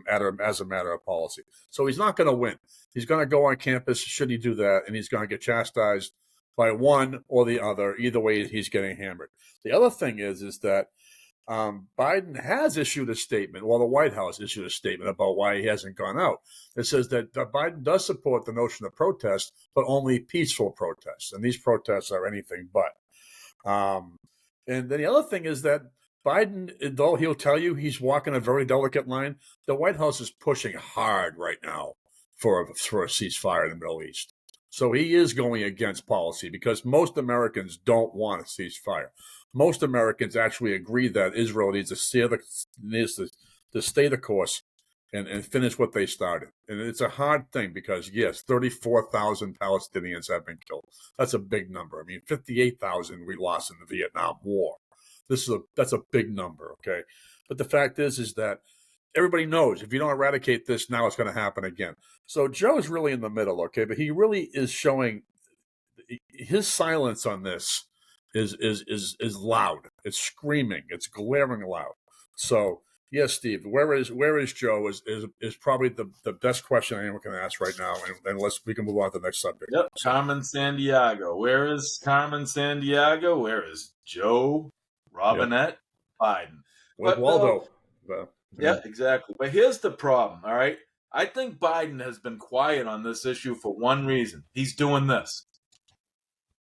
matter of policy. So he's not going to win. He's going to go on campus, should he do that, and he's going to get chastised by one or the other. Either way, he's getting hammered. The other thing is that Biden has issued a statement, the White House issued a statement about why he hasn't gone out. It says that Biden does support the notion of protest, but only peaceful protests. And these protests are anything but. And then the other thing is that Biden, though he'll tell you he's walking a very delicate line, the White House is pushing hard right now for a ceasefire in the Middle East. So he is going against policy because most Americans don't want a ceasefire. Most Americans actually agree that Israel needs to stay the course and finish what they started. And it's a hard thing because, yes, 34,000 Palestinians have been killed. That's a big number. I mean, 58,000 we lost in the Vietnam War. That's a big number, okay? But the fact is that everybody knows if you don't eradicate this, now it's going to happen again. So Joe's really in the middle, okay? But he really is showing his silence on this is loud. It's screaming. It's glaring loud. So Yes, Steve. Where is Joe is probably the best question anyone can ask right now, and we can move on to the next subject. Yep, So, Carmen Sandiego. Where is Carmen Sandiego? Where is Joe yeah, Robinette Biden? with But Bill, Waldo. Uh, yeah, yeah, exactly. But here's the problem, all right? I think Biden has been quiet on this issue for one reason. He's doing this.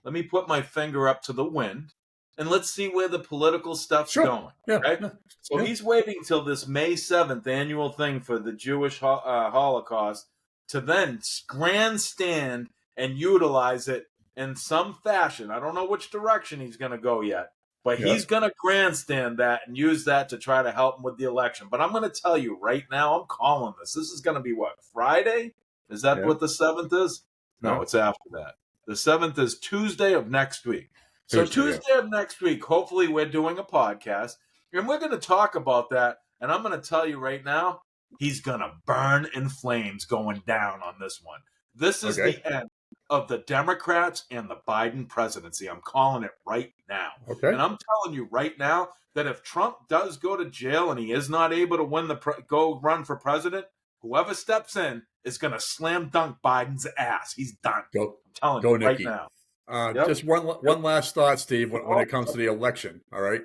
Let me put my finger up to the wind and let's see where the political stuff's sure. going. Yeah, Okay. yeah, So yeah, he's waiting till this May 7th annual thing for the Jewish Holocaust to then grandstand and utilize it in some fashion. I don't know which direction he's going to go yet, but yeah. he's going to grandstand that and use that to try to help him with the election. But I'm going to tell you right now, I'm calling this. This is going to be what, Friday? Is that Yeah. what the 7th is? No, Yeah. it's after that. The 7th is Tuesday of next week. So Tuesday. Yeah. Tuesday of next week, hopefully we're doing a podcast and we're going to talk about that. And I'm going to tell you right now, he's going to burn in flames going down on this one. This is Okay. the end of the Democrats and the Biden presidency. I'm calling it right now. Okay. And I'm telling you right now that if Trump does go to jail and he is not able to win go run for president, whoever steps in is going to slam dunk Biden's ass. He's done. Go. I'm telling Go, you right Nikki. now. Yep. Just one last thought, Steve. When it comes to the election, all right.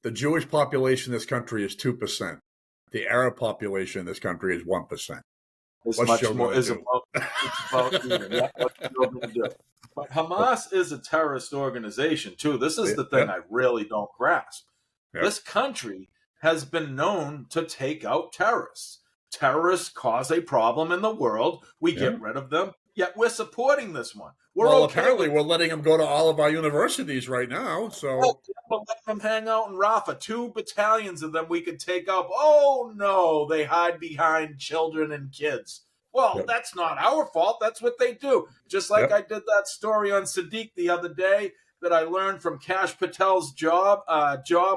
The Jewish population in this country is 2%. The Arab population in this country is 1%. It's What's much Joe more. gonna Is do? about even. Yeah, what you're going to do. But Hamas is a terrorist organization too. This is the thing Yeah. I really don't grasp. Yeah. This country has been known to take out terrorists. Terrorists cause a problem in the world. We get rid of them. Yet we're supporting this one. Apparently we're letting them go to all of our universities right now. So let them hang out in Rafah. 2 battalions of them we could take up. Oh no, they hide behind children and kids. Well, that's not our fault. That's what they do. Just like I did that story on Sadiq the other day that I learned from Kash Patel's job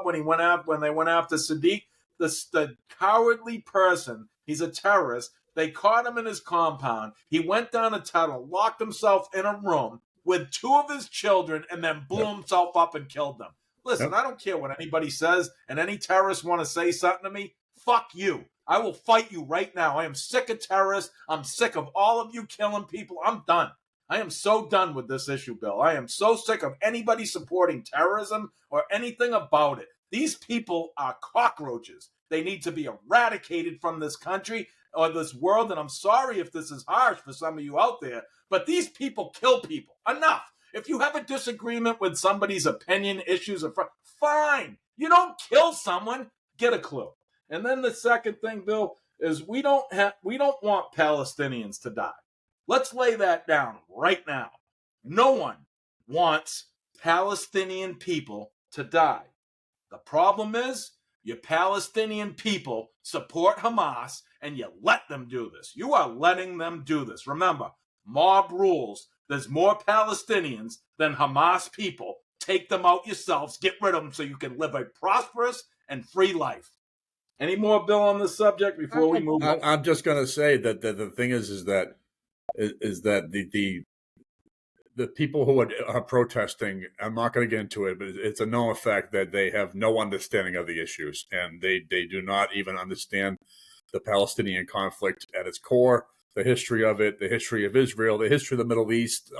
when they went after Sadiq. The cowardly person. He's a terrorist. They caught him in his compound. He went down a tunnel, locked himself in a room with 2 of his children, and then blew himself up and killed them. Listen, I don't care what anybody says, and any terrorists want to say something to me, fuck you. I will fight you right now. I am sick of terrorists. I'm sick of all of you killing people. I'm done. I am so done with this issue, Bill. I am so sick of anybody supporting terrorism or anything about it. These people are cockroaches. They need to be eradicated from this country or this world. And I'm sorry if this is harsh for some of you out there, but these people kill people. Enough. If you have a disagreement with somebody's opinion, issues, or fine. You don't kill someone. Get a clue. And then the second thing, Bill, is we don't want Palestinians to die. Let's lay that down right now. No one wants Palestinian people to die. The problem is you Palestinian people support Hamas and you let them do this. You are letting them do this. Remember, mob rules. There's more Palestinians than Hamas people. Take them out yourselves. Get rid of them so you can live a prosperous and free life. Any more, Bill, on this subject before we move on? I'm just going to say that the thing is that the people who are protesting, I'm not going to get into it, but it's a known fact that they have no understanding of the issues, and they do not even understand the Palestinian conflict at its core, the history of it, the history of Israel, the history of the Middle East.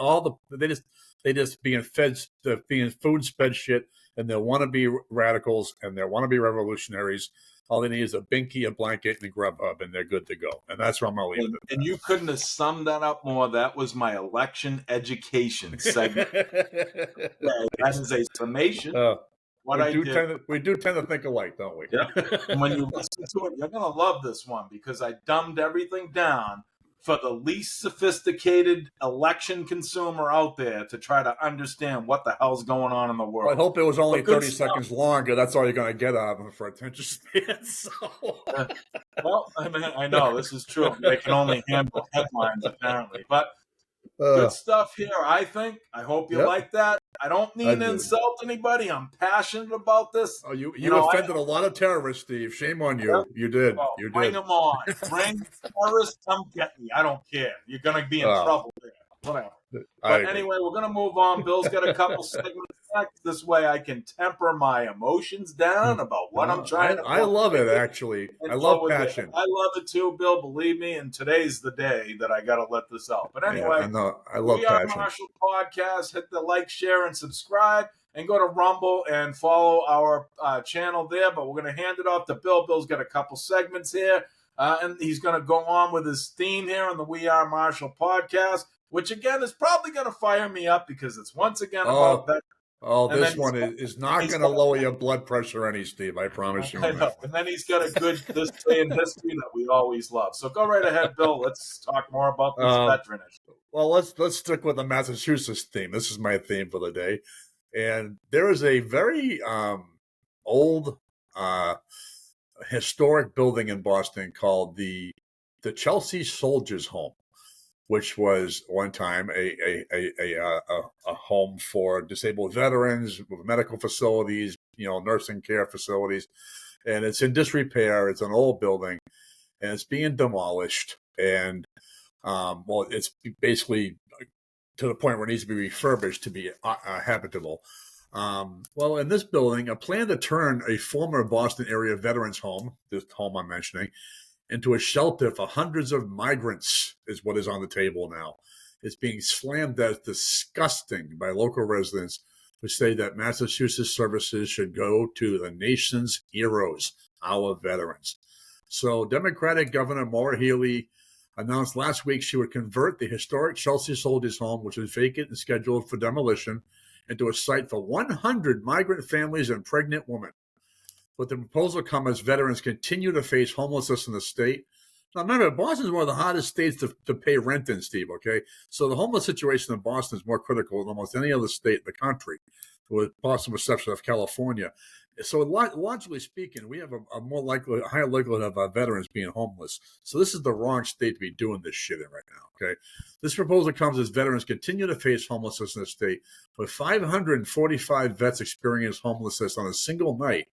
They just being food sped shit, and they want to be radicals and they want to be revolutionaries. All they need is a binky, a blanket, and a Grubhub, and they're good to go. And that's where I'm going to leave it. And you couldn't have summed that up more. That was my election education segment. That is a summation. We do tend to think alike, don't we? Yeah. And when you listen to it, you're going to love this one because I dumbed everything down for the least sophisticated election consumer out there to try to understand what the hell's going on in the world. Well, I hope it was only 30 seconds longer. That's all you're going to get out of them for attention span. So. Well, I mean, I know this is true. They can only handle headlines, apparently. But good stuff here, I think. I hope you like that. I don't mean to insult anybody. I'm passionate about this. Oh, you offended a lot of terrorists, Steve. Shame on you. You did. Well, you bring did. them on. Bring terrorists. Come get me. I don't care. You're going to be in trouble there. Whatever. But anyway, we're going to move on. Bill's got a couple segments This way I can temper my emotions down about what I'm trying to I love it, formulate actually. and I go love with it. passion. I love it too, Bill. Believe me, and today's the day that I got to let this out. But Yeah, I anyway, know. I love We Are passion. Marshall podcast. Hit the like, share, and subscribe, and go to Rumble and follow our channel there. But we're going to hand it off to Bill. Bill's got a couple segments here, and he's going to go on with his theme here on the We Are Marshall podcast, which again is probably going to fire me up because it's once again about that. And This then one is not going to lower your blood pressure any, Steve. I promise you I on know. that one. And then he's got a good this day in history that we always love. So go right ahead, Bill. Let's talk more about this veteran issue. Well, let's stick with the Massachusetts theme. This is my theme for the day. And there is a very old historic building in Boston called the Chelsea Soldiers Home, which was one time a home for disabled veterans with medical facilities, nursing care facilities, and it's in disrepair. It's an old building, and it's being demolished, and it's basically to the point where it needs to be refurbished to be habitable. In this building, a plan to turn a former Boston area veterans home, this home I'm mentioning, into a shelter for hundreds of migrants is what is on the table now. It's being slammed as disgusting by local residents who say that Massachusetts services should go to the nation's heroes, our veterans. So Democratic Governor Maura Healey announced last week she would convert the historic Chelsea Soldiers Home, which is vacant and scheduled for demolition, into a site for 100 migrant families and pregnant women. But the proposal comes as veterans continue to face homelessness in the state. Now, remember, Boston is one of the hottest states to pay rent in, Steve, okay? So the homeless situation in Boston is more critical than almost any other state in the country, with possible exception of California. So logically speaking, we have a higher likelihood of veterans being homeless. So this is the wrong state to be doing this shit in right now, okay? This proposal comes as veterans continue to face homelessness in the state, with 545 vets experience homelessness on a single night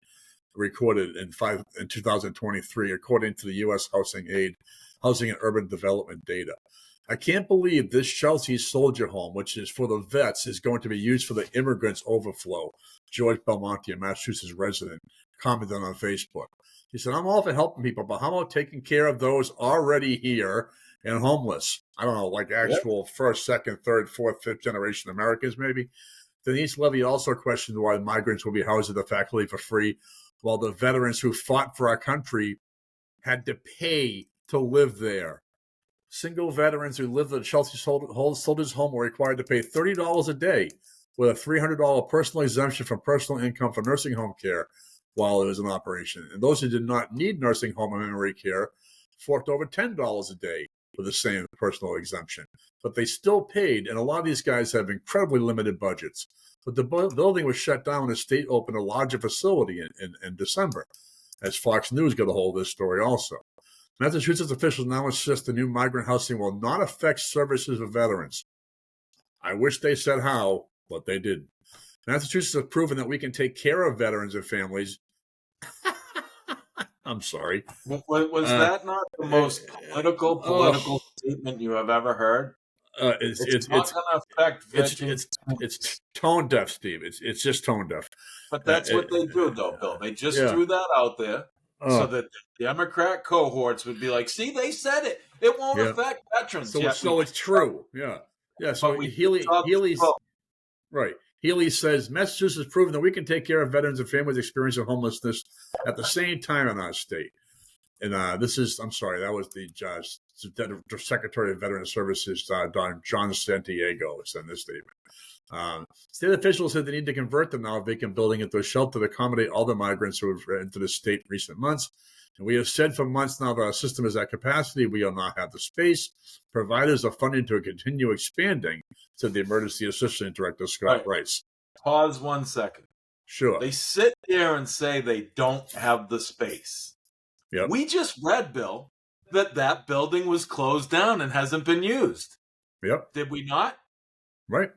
recorded in 2023, according to the U.S. Housing and Urban Development data. I can't believe this Chelsea Soldier Home, which is for the vets, is going to be used for the immigrants overflow. George Belmonte, a Massachusetts resident, commented on Facebook. He said, I'm all for helping people, but how about taking care of those already here and homeless? I don't know, like actual first, second, third, fourth, fifth generation Americans, maybe. Denise Levy also questioned why migrants will be housed at the faculty for free, while the veterans who fought for our country had to pay to live there. Single veterans who lived at the Chelsea Soldiers Home were required to pay $30 a day with a $300 personal exemption from personal income for nursing home care while it was in operation. And those who did not need nursing home and memory care forked over $10 a day with the same personal exemption. But they still paid, and a lot of these guys have incredibly limited budgets. But the building was shut down and the state opened a larger facility in December, as Fox News got a hold of this story also. Massachusetts officials now insist the new migrant housing will not affect services of veterans. I wish they said how, but they didn't. Massachusetts has proven that we can take care of veterans and families. I'm sorry. Was that not the most political statement you have ever heard? It's not going to affect veterans. It's tone deaf, Steve. It's just tone deaf. But that's what they do, though, Bill. They just threw that out there so that the Democrat cohorts would be like, "See, they said it. It won't affect veterans." So it's true. Yeah. So Healy's right. Healy says Massachusetts has proven that we can take care of veterans and families experiencing homelessness at the same time in our state. And that was the Secretary of Veteran Services, John Santiago, in this statement. State officials said they need to convert the now vacant building into a shelter to accommodate all the migrants who have entered the state in recent months. And we have said for months now that our system is at capacity. We will not have the space. Providers are funding to continue expanding, said the Emergency Assistant Director, Scott Rice. Pause 1 second. Sure. They sit there and say they don't have the space. Yep. We just read, Bill, that building was closed down and hasn't been used. Yep. Did we not? Right.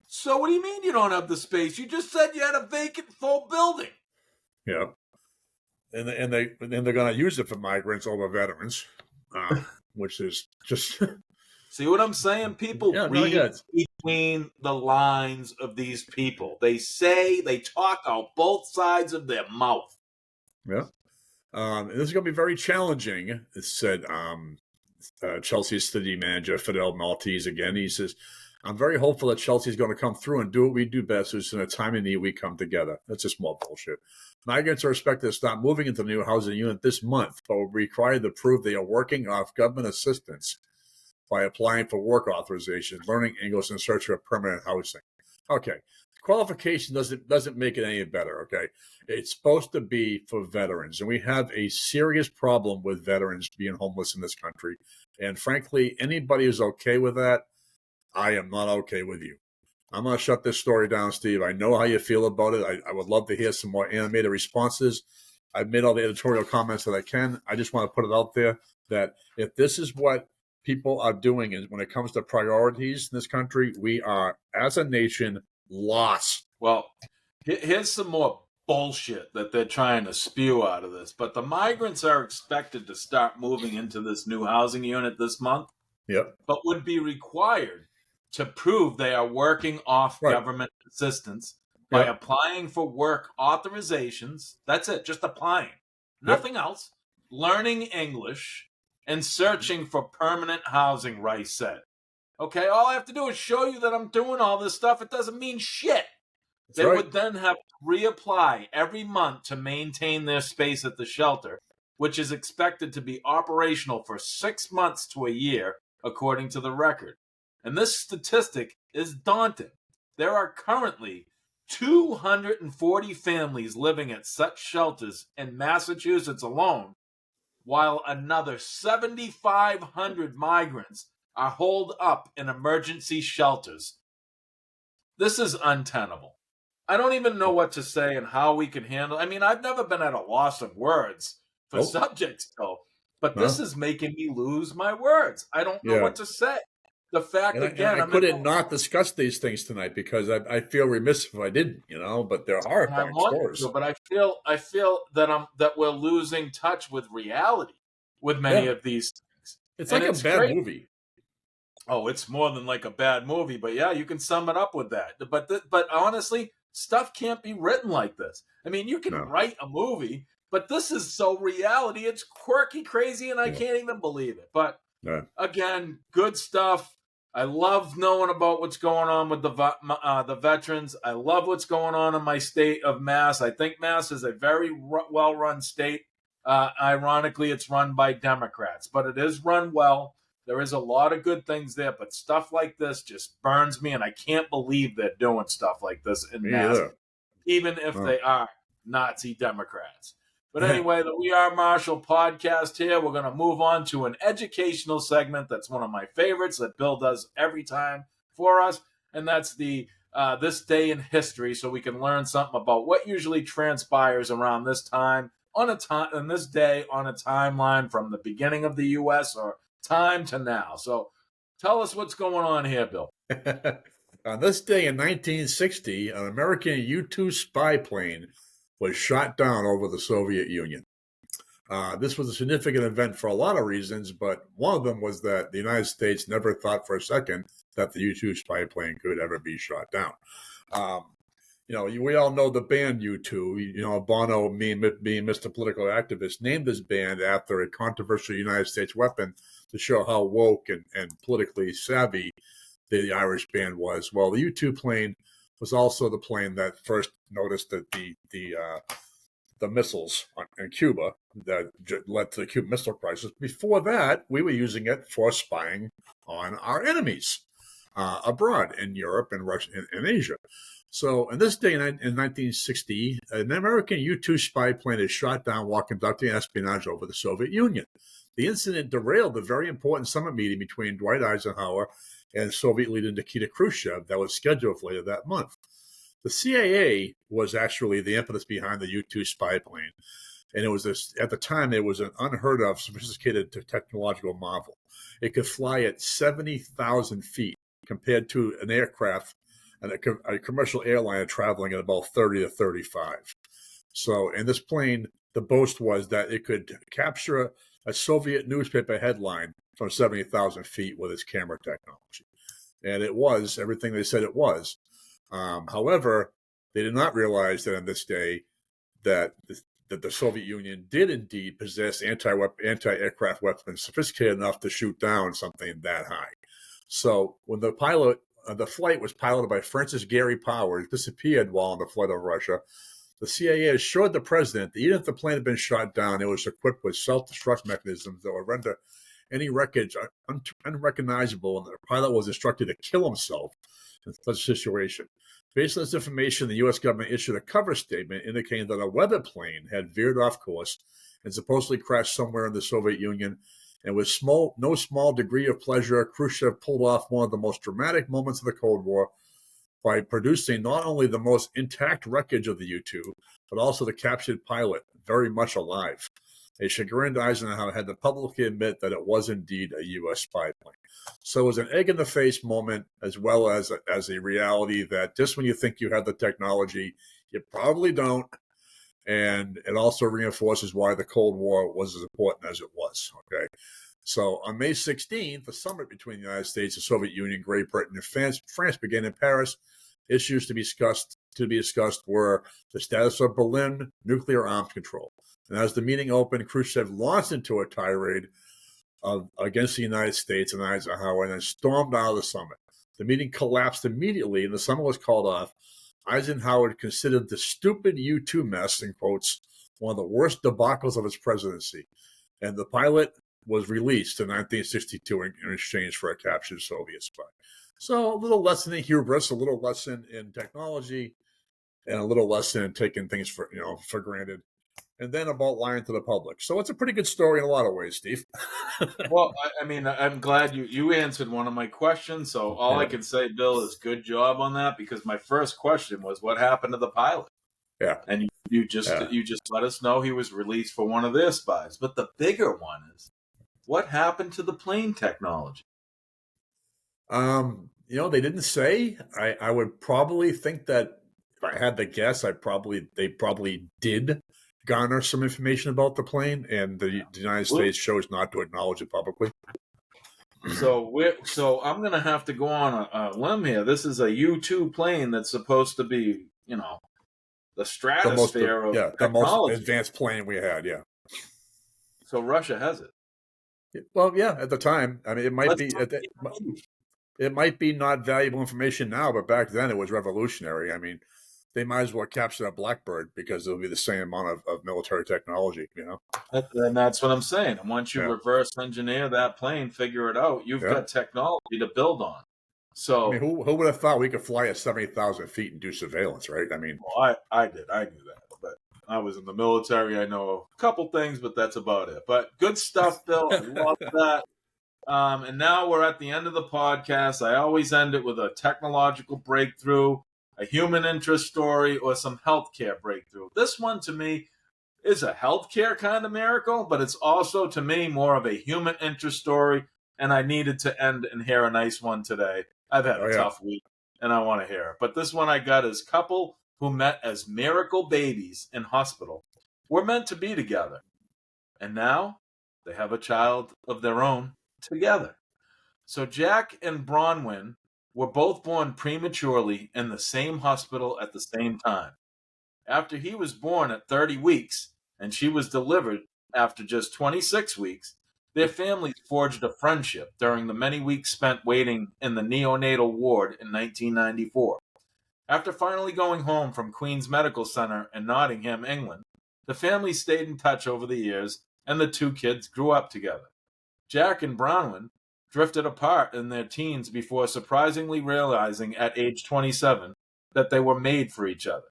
So what do you mean you don't have the space? You just said you had a vacant full building. Yep. And they're going to use it for migrants over veterans, which is just... See what I'm saying? People read between the lines of these people. They talk out both sides of their mouth. Yeah. This is going to be very challenging, said Chelsea's city manager, Fidel Maltese, again. He says, I'm very hopeful that Chelsea is going to come through and do what we do best, which is in a time of need, we come together. That's just more bullshit. Migrants are expected to start moving into the new housing unit this month, but will be required to prove they are working off government assistance by applying for work authorization, learning English, and search for permanent housing. Okay. Qualification doesn't make it any better, okay? It's supposed to be for veterans, and we have a serious problem with veterans being homeless in this country. And frankly, anybody who's okay with that, I am not okay with you. I'm going to shut this story down, Steve. I know how you feel about it. I would love to hear some more animated responses. I've made all the editorial comments that I can. I just want to put it out there that if this is what people are doing is when it comes to priorities in this country, we are, as a nation, lost. Well, here's some more bullshit that they're trying to spew out of this. But the migrants are expected to start moving into this new housing unit this month. Yep. But would be required to prove they are working off government assistance by applying for work authorizations. That's it, just applying. Nothing else. Learning English and searching for permanent housing, Rice said. Okay, all I have to do is show you that I'm doing all this stuff. It doesn't mean shit. They would then have to reapply every month to maintain their space at the shelter, which is expected to be operational for 6 months to a year, according to the record. And this statistic is daunting. There are currently 240 families living at such shelters in Massachusetts alone, while another 7,500 migrants are holed up in emergency shelters. This is untenable. I don't even know what to say and how we can handle. I mean, I've never been at a loss of words for subjects, though. But this is making me lose my words. I don't know what to say. The fact, I couldn't not discuss these things tonight because I feel remiss if I didn't, but they're horrifying stories. But I feel that we're losing touch with reality with many of these things. It's like a bad movie. Oh, it's more than like a bad movie, but yeah, you can sum it up with that. But honestly, stuff can't be written like this. I mean, you can write a movie, but this is so reality. It's quirky, crazy, and I can't even believe it. But again, good stuff. I love knowing about what's going on with the veterans. I love what's going on in my state of Mass. I think Mass is a very well-run state. Ironically, it's run by Democrats, but it is run well. There is a lot of good things there, but stuff like this just burns me, and I can't believe they're doing stuff like this in Mass, even if they are Nazi Democrats. But anyway, the We Are Marshall podcast here. We're going to move on to an educational segment that's one of my favorites that Bill does every time for us, and that's the This Day in History, so we can learn something about what usually transpires around this time in this day on a timeline from the beginning of the U.S. or time to now. So tell us what's going on here, Bill. On this day in 1960, an American U-2 spy plane was shot down over the Soviet Union. This was a significant event for a lot of reasons, but one of them was that the United States never thought for a second that the U-2 spy plane could ever be shot down. We all know the band U2. Bono, being Mr. Political Activist, named this band after a controversial United States weapon to show how woke and politically savvy the Irish band was. Well, the U-2 plane was also the plane that first noticed that the missiles in Cuba that led to the Cuban Missile Crisis. Before that, we were using it for spying on our enemies abroad in Europe and Russia and Asia. So, in this day in 1960, an American U-2 spy plane is shot down while conducting espionage over the Soviet Union. The incident derailed the very important summit meeting between Dwight Eisenhower and Soviet leader Nikita Khrushchev that was scheduled for later that month. The CIA was actually the impetus behind the U-2 spy plane, and it was at the time it was an unheard of, sophisticated technological marvel. It could fly at 70,000 feet compared to an aircraft and a commercial airliner traveling at about 30 to 35. So, in this plane, the boast was that it could capture a Soviet newspaper headline from 70,000 feet with its camera technology. And it was everything they said it was. However, they did not realize that on this day that the Soviet Union did indeed possess anti-aircraft weapons sophisticated enough to shoot down something that high. So when the flight was piloted by Francis Gary Powers, disappeared while on the flight over Russia, the CIA assured the president that even if the plane had been shot down, it was equipped with self-destruct mechanisms that would render any wreckage unrecognizable, and the pilot was instructed to kill himself in such a situation. Based on this information, the U.S. government issued a cover statement indicating that a weather plane had veered off course and supposedly crashed somewhere in the Soviet Union. And with no small degree of pleasure, Khrushchev pulled off one of the most dramatic moments of the Cold War by producing not only the most intact wreckage of the U-2, but also the captured pilot, very much alive. A chagrined Eisenhower had to publicly admit that it was indeed a U.S. spy plane. So it was an egg-in-the-face moment, as well as a reality that just when you think you have the technology, you probably don't. And it also reinforces why the Cold War was as important as it was. Okay, so on May 16th, the summit between the United States, the Soviet Union, Great Britain, and France began in Paris. Issues to be discussed were the status of Berlin, nuclear arms control. And as the meeting opened, Khrushchev launched into a tirade against the United States and Eisenhower, and then stormed out of the summit. The meeting collapsed immediately, and the summit was called off. Eisenhower considered the stupid U-2 mess, in quotes, one of the worst debacles of his presidency. And the pilot was released in 1962 in exchange for a captured Soviet spy. So a little lesson in hubris, a little lesson in technology, and a little lesson in taking things for granted. And then about lying to the public. So it's a pretty good story in a lot of ways, Steve. Well, I mean, I'm glad you answered one of my questions. So all I can say, Bill, is good job on that, because my first question was, what happened to the pilot? Yeah. And you just let us know he was released for one of their spies. But the bigger one is, what happened to the plane technology? They didn't say. I would probably think that if I had to guess, they probably did garner some information about the plane, and the United States chose not to acknowledge it publicly. So I'm going to have to go on a limb here. This is a U-2 plane that's supposed to be, the stratosphere of technology. The most advanced plane we had, yeah. So Russia has it. Well, yeah, at the time. I mean, it might be not valuable information now, but back then it was revolutionary. I mean, they might as well capture a Blackbird because it'll be the same amount of military technology, And that's what I'm saying. And once you reverse engineer that plane, figure it out, you've got technology to build on. So, I mean, who would have thought we could fly at 70,000 feet and do surveillance, right? I mean, well, I did. I knew that. But I was in the military. I know a couple things, but that's about it. But good stuff, Bill. I love that. And now we're at the end of the podcast. I always end it with a technological breakthrough, a human interest story, or some healthcare breakthrough. This one, to me, is a healthcare kind of miracle, but it's also, to me, more of a human interest story, and I needed to end and hear a nice one today. I've had a tough week, and I want to hear it. But this one I got is couple who met as miracle babies in hospital were meant to be together, and now they have a child of their own together. So Jack and Bronwyn were both born prematurely in the same hospital at the same time. After he was born at 30 weeks and she was delivered after just 26 weeks, their families forged a friendship during the many weeks spent waiting in the neonatal ward in 1994. After finally going home from Queen's Medical Center in Nottingham, England, the family stayed in touch over the years and the two kids grew up together. Jack and Bronwyn drifted apart in their teens before surprisingly realizing at age 27 that they were made for each other.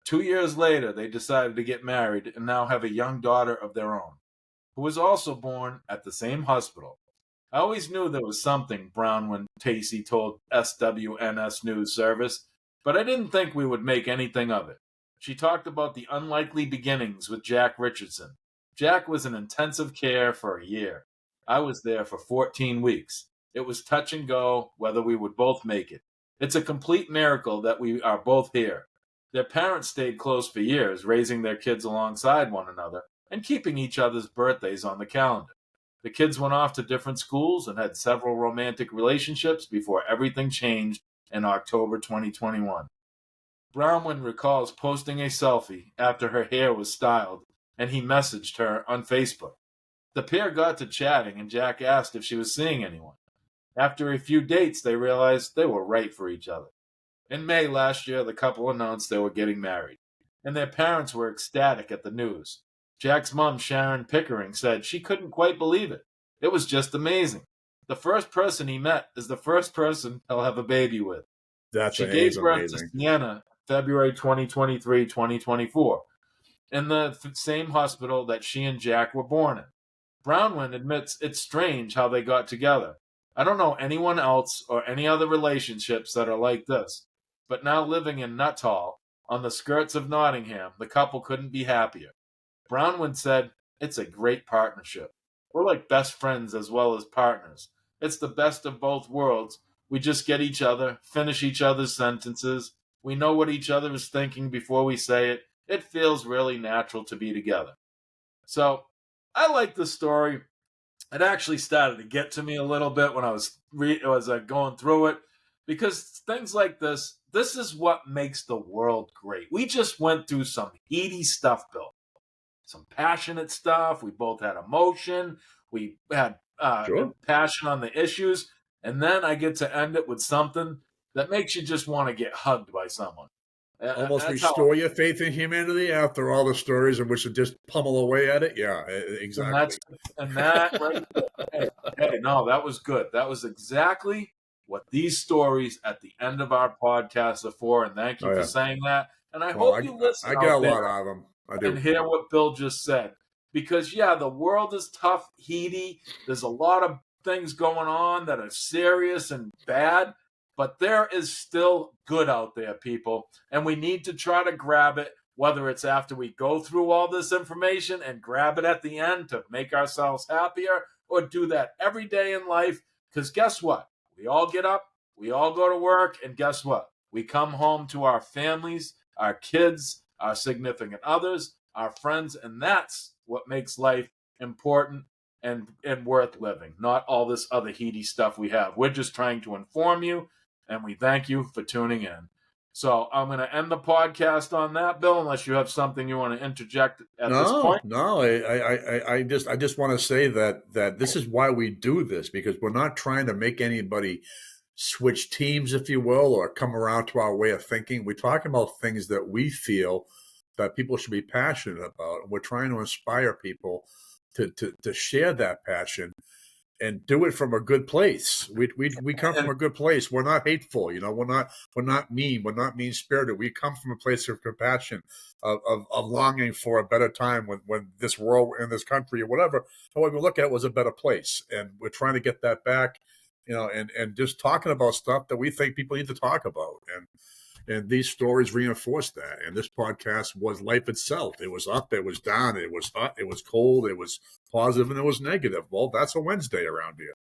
2 years later, they decided to get married and now have a young daughter of their own, who was also born at the same hospital. I always knew there was something, Bronwyn Tacey told SWNS News Service, but I didn't think we would make anything of it. She talked about the unlikely beginnings with Jack Richardson. Jack was in intensive care for a year. I was there for 14 weeks. It was touch and go whether we would both make it. It's a complete miracle that we are both here. Their parents stayed close for years, raising their kids alongside one another and keeping each other's birthdays on the calendar. The kids went off to different schools and had several romantic relationships before everything changed in October 2021. Brownwind recalls posting a selfie after her hair was styled, and he messaged her on Facebook. The pair got to chatting, and Jack asked if she was seeing anyone. After a few dates, they realized they were right for each other. In May last year, the couple announced they were getting married, and their parents were ecstatic at the news. Jack's mom, Sharon Pickering, said she couldn't quite believe it. It was just amazing. The first person he met is the first person he'll have a baby with. That's She gave birth to amazing. Sienna February 2023, 2024, in the same hospital that she and Jack were born in. Brownwind admits it's strange how they got together. I don't know anyone else or any other relationships that are like this. But now living in Nuttall, on the skirts of Nottingham, the couple couldn't be happier. Brownwind said, "It's a great partnership. We're like best friends as well as partners. It's the best of both worlds. We just get each other, finish each other's sentences. We know what each other is thinking before we say it. It feels really natural to be together." So I like the story. It actually started to get to me a little bit when I was going through it, because things like this is what makes the world great. We just went through some heady stuff, Bill, some passionate stuff. We both had emotion. We had Sure. passion on the issues, and then I get to end it with something that makes you just want to get hugged by someone. Almost That's how. restore your faith in humanity after all the stories in which it just pummel away at it. Yeah, And exactly. that's and that right there. Hey, no, that was good. That was exactly what these stories at the end of our podcast are for. And thank you Oh for yeah. saying that. And I Well, hope you listen I get a out there lot out of them. I and do. hear what Bill just said. Because, yeah, the world is tough, heady. There's a lot of things going on that are serious and bad, but there is still good out there, people. And we need to try to grab it, whether it's after we go through all this information and grab it at the end to make ourselves happier, or do that every day in life. Because guess what? We all get up, we all go to work, and guess what? We come home to our families, our kids, our significant others, our friends, and that's what makes life important and worth living, not all this other heady stuff we have. We're just trying to inform you, and we thank you for tuning in. So I'm going to end the podcast on that, Bill, unless you have something you want to interject at this No, point. no. I just want to say that this is why we do this, because we're not trying to make anybody switch teams, if you will, or come around to our way of thinking. We're talking about things that we feel that people should be passionate about. We're trying to inspire people to share that passion and do it from a good place. We come from And a good place. We're not hateful, you know. We're not mean. We're not mean spirited. We come from a place of compassion, of longing for a better time when this world and this country or whatever, however we look at it, was a better place, and we're trying to get that back, you know, and just talking about stuff that we think people need to talk about, and these stories reinforce that. And this podcast was life itself. It was up, it was down, it was hot, it was cold, it was positive, and it was negative. Well, that's a Wednesday around here.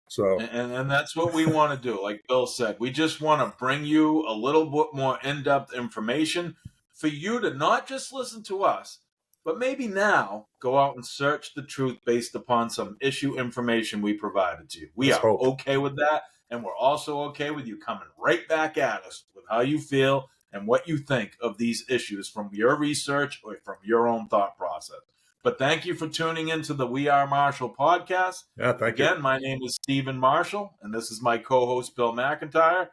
So and that's what we want to do. Like Bill said, we just want to bring you a little bit more in-depth information for you to not just listen to us, but maybe now go out and search the truth based upon some issue information we provided to you. We let's are hope. okay with that, and we're also okay with you coming right back at us with how you feel and what you think of these issues from your research or from your own thought process. But thank you for tuning into the We Are Marshall podcast. Yeah, thank you. Again, my name is Stephen Marshall, and this is my co host, Bill McIntyre.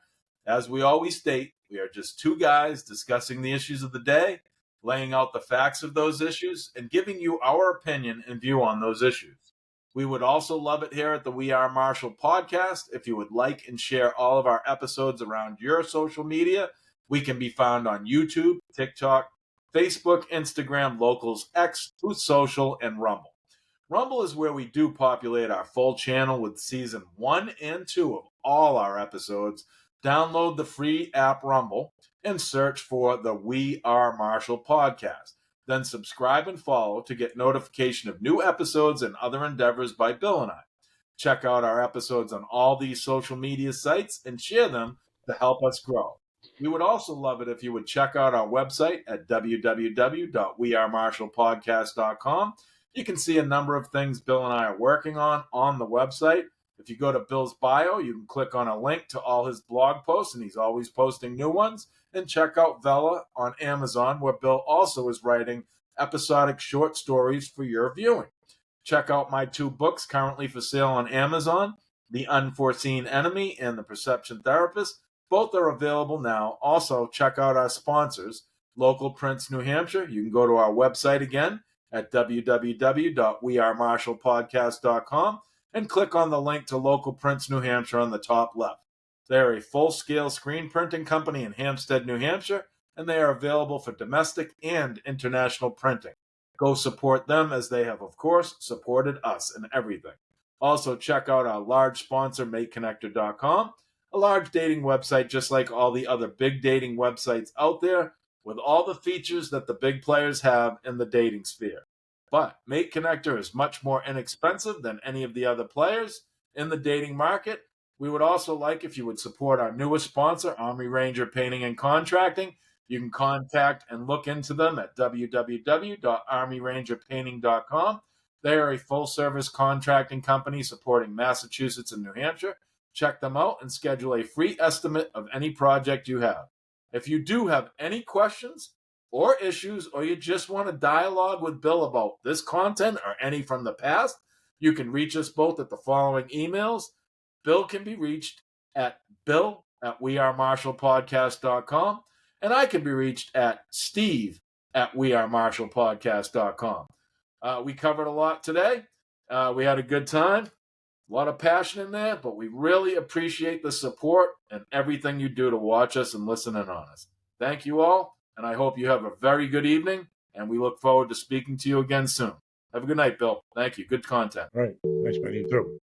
As we always state, we are just two guys discussing the issues of the day, laying out the facts of those issues, and giving you our opinion and view on those issues. We would also love it here at the We Are Marshall podcast if you would like and share all of our episodes around your social media. We can be found on YouTube, TikTok, Facebook, Instagram, Locals, X, Truth Social, and Rumble. Rumble is where we do populate our full channel with season 1 and 2 of all our episodes. Download the free app Rumble and search for the We Are Marshall podcast. Then subscribe and follow to get notification of new episodes and other endeavors by Bill and I. Check out our episodes on all these social media sites and share them to help us grow. We would also love it if you would check out our website at www.wearemarshallpodcast.com You can see a number of things Bill and I are working on the website. If you go to Bill's bio, you can click on a link to all his blog posts, and he's always posting new ones. And check out Vela on Amazon, where Bill also is writing episodic short stories for your viewing. Check out my 2 books currently for sale on Amazon, The Unforeseen Enemy and The Perception Therapist. Both are available now. Also, check out our sponsors, Local Prints New Hampshire. You can go to our website again at www.wearemarshallpodcast.com and click on the link to Local Prints New Hampshire on the top left. They're a full-scale screen printing company in Hampstead, New Hampshire, and they are available for domestic and international printing. Go support them, as they have, of course, supported us in everything. Also, check out our large sponsor, MateConnector.com, a large dating website just like all the other big dating websites out there, with all the features that the big players have in the dating sphere. But Mate Connector is much more inexpensive than any of the other players in the dating market. We would also like if you would support our newest sponsor, Army Ranger Painting and Contracting. You can contact and look into them at www.armyrangerpainting.com. They are a full-service contracting company supporting Massachusetts and New Hampshire. Check them out and schedule a free estimate of any project you have. If you do have any questions or issues, or you just want to dialogue with Bill about this content or any from the past, you can reach us both at the following emails. Bill can be reached at bill@wearemarshallpodcast.com, and I can be reached at steve@wearemarshallpodcast.com. We covered a lot today. We had a good time. A lot of passion in there, but we really appreciate the support and everything you do to watch us and listen in on us. Thank you all, and I hope you have a very good evening, and we look forward to speaking to you again soon. Have a good night, Bill. Thank you. Good content. All right. Nice meeting you too.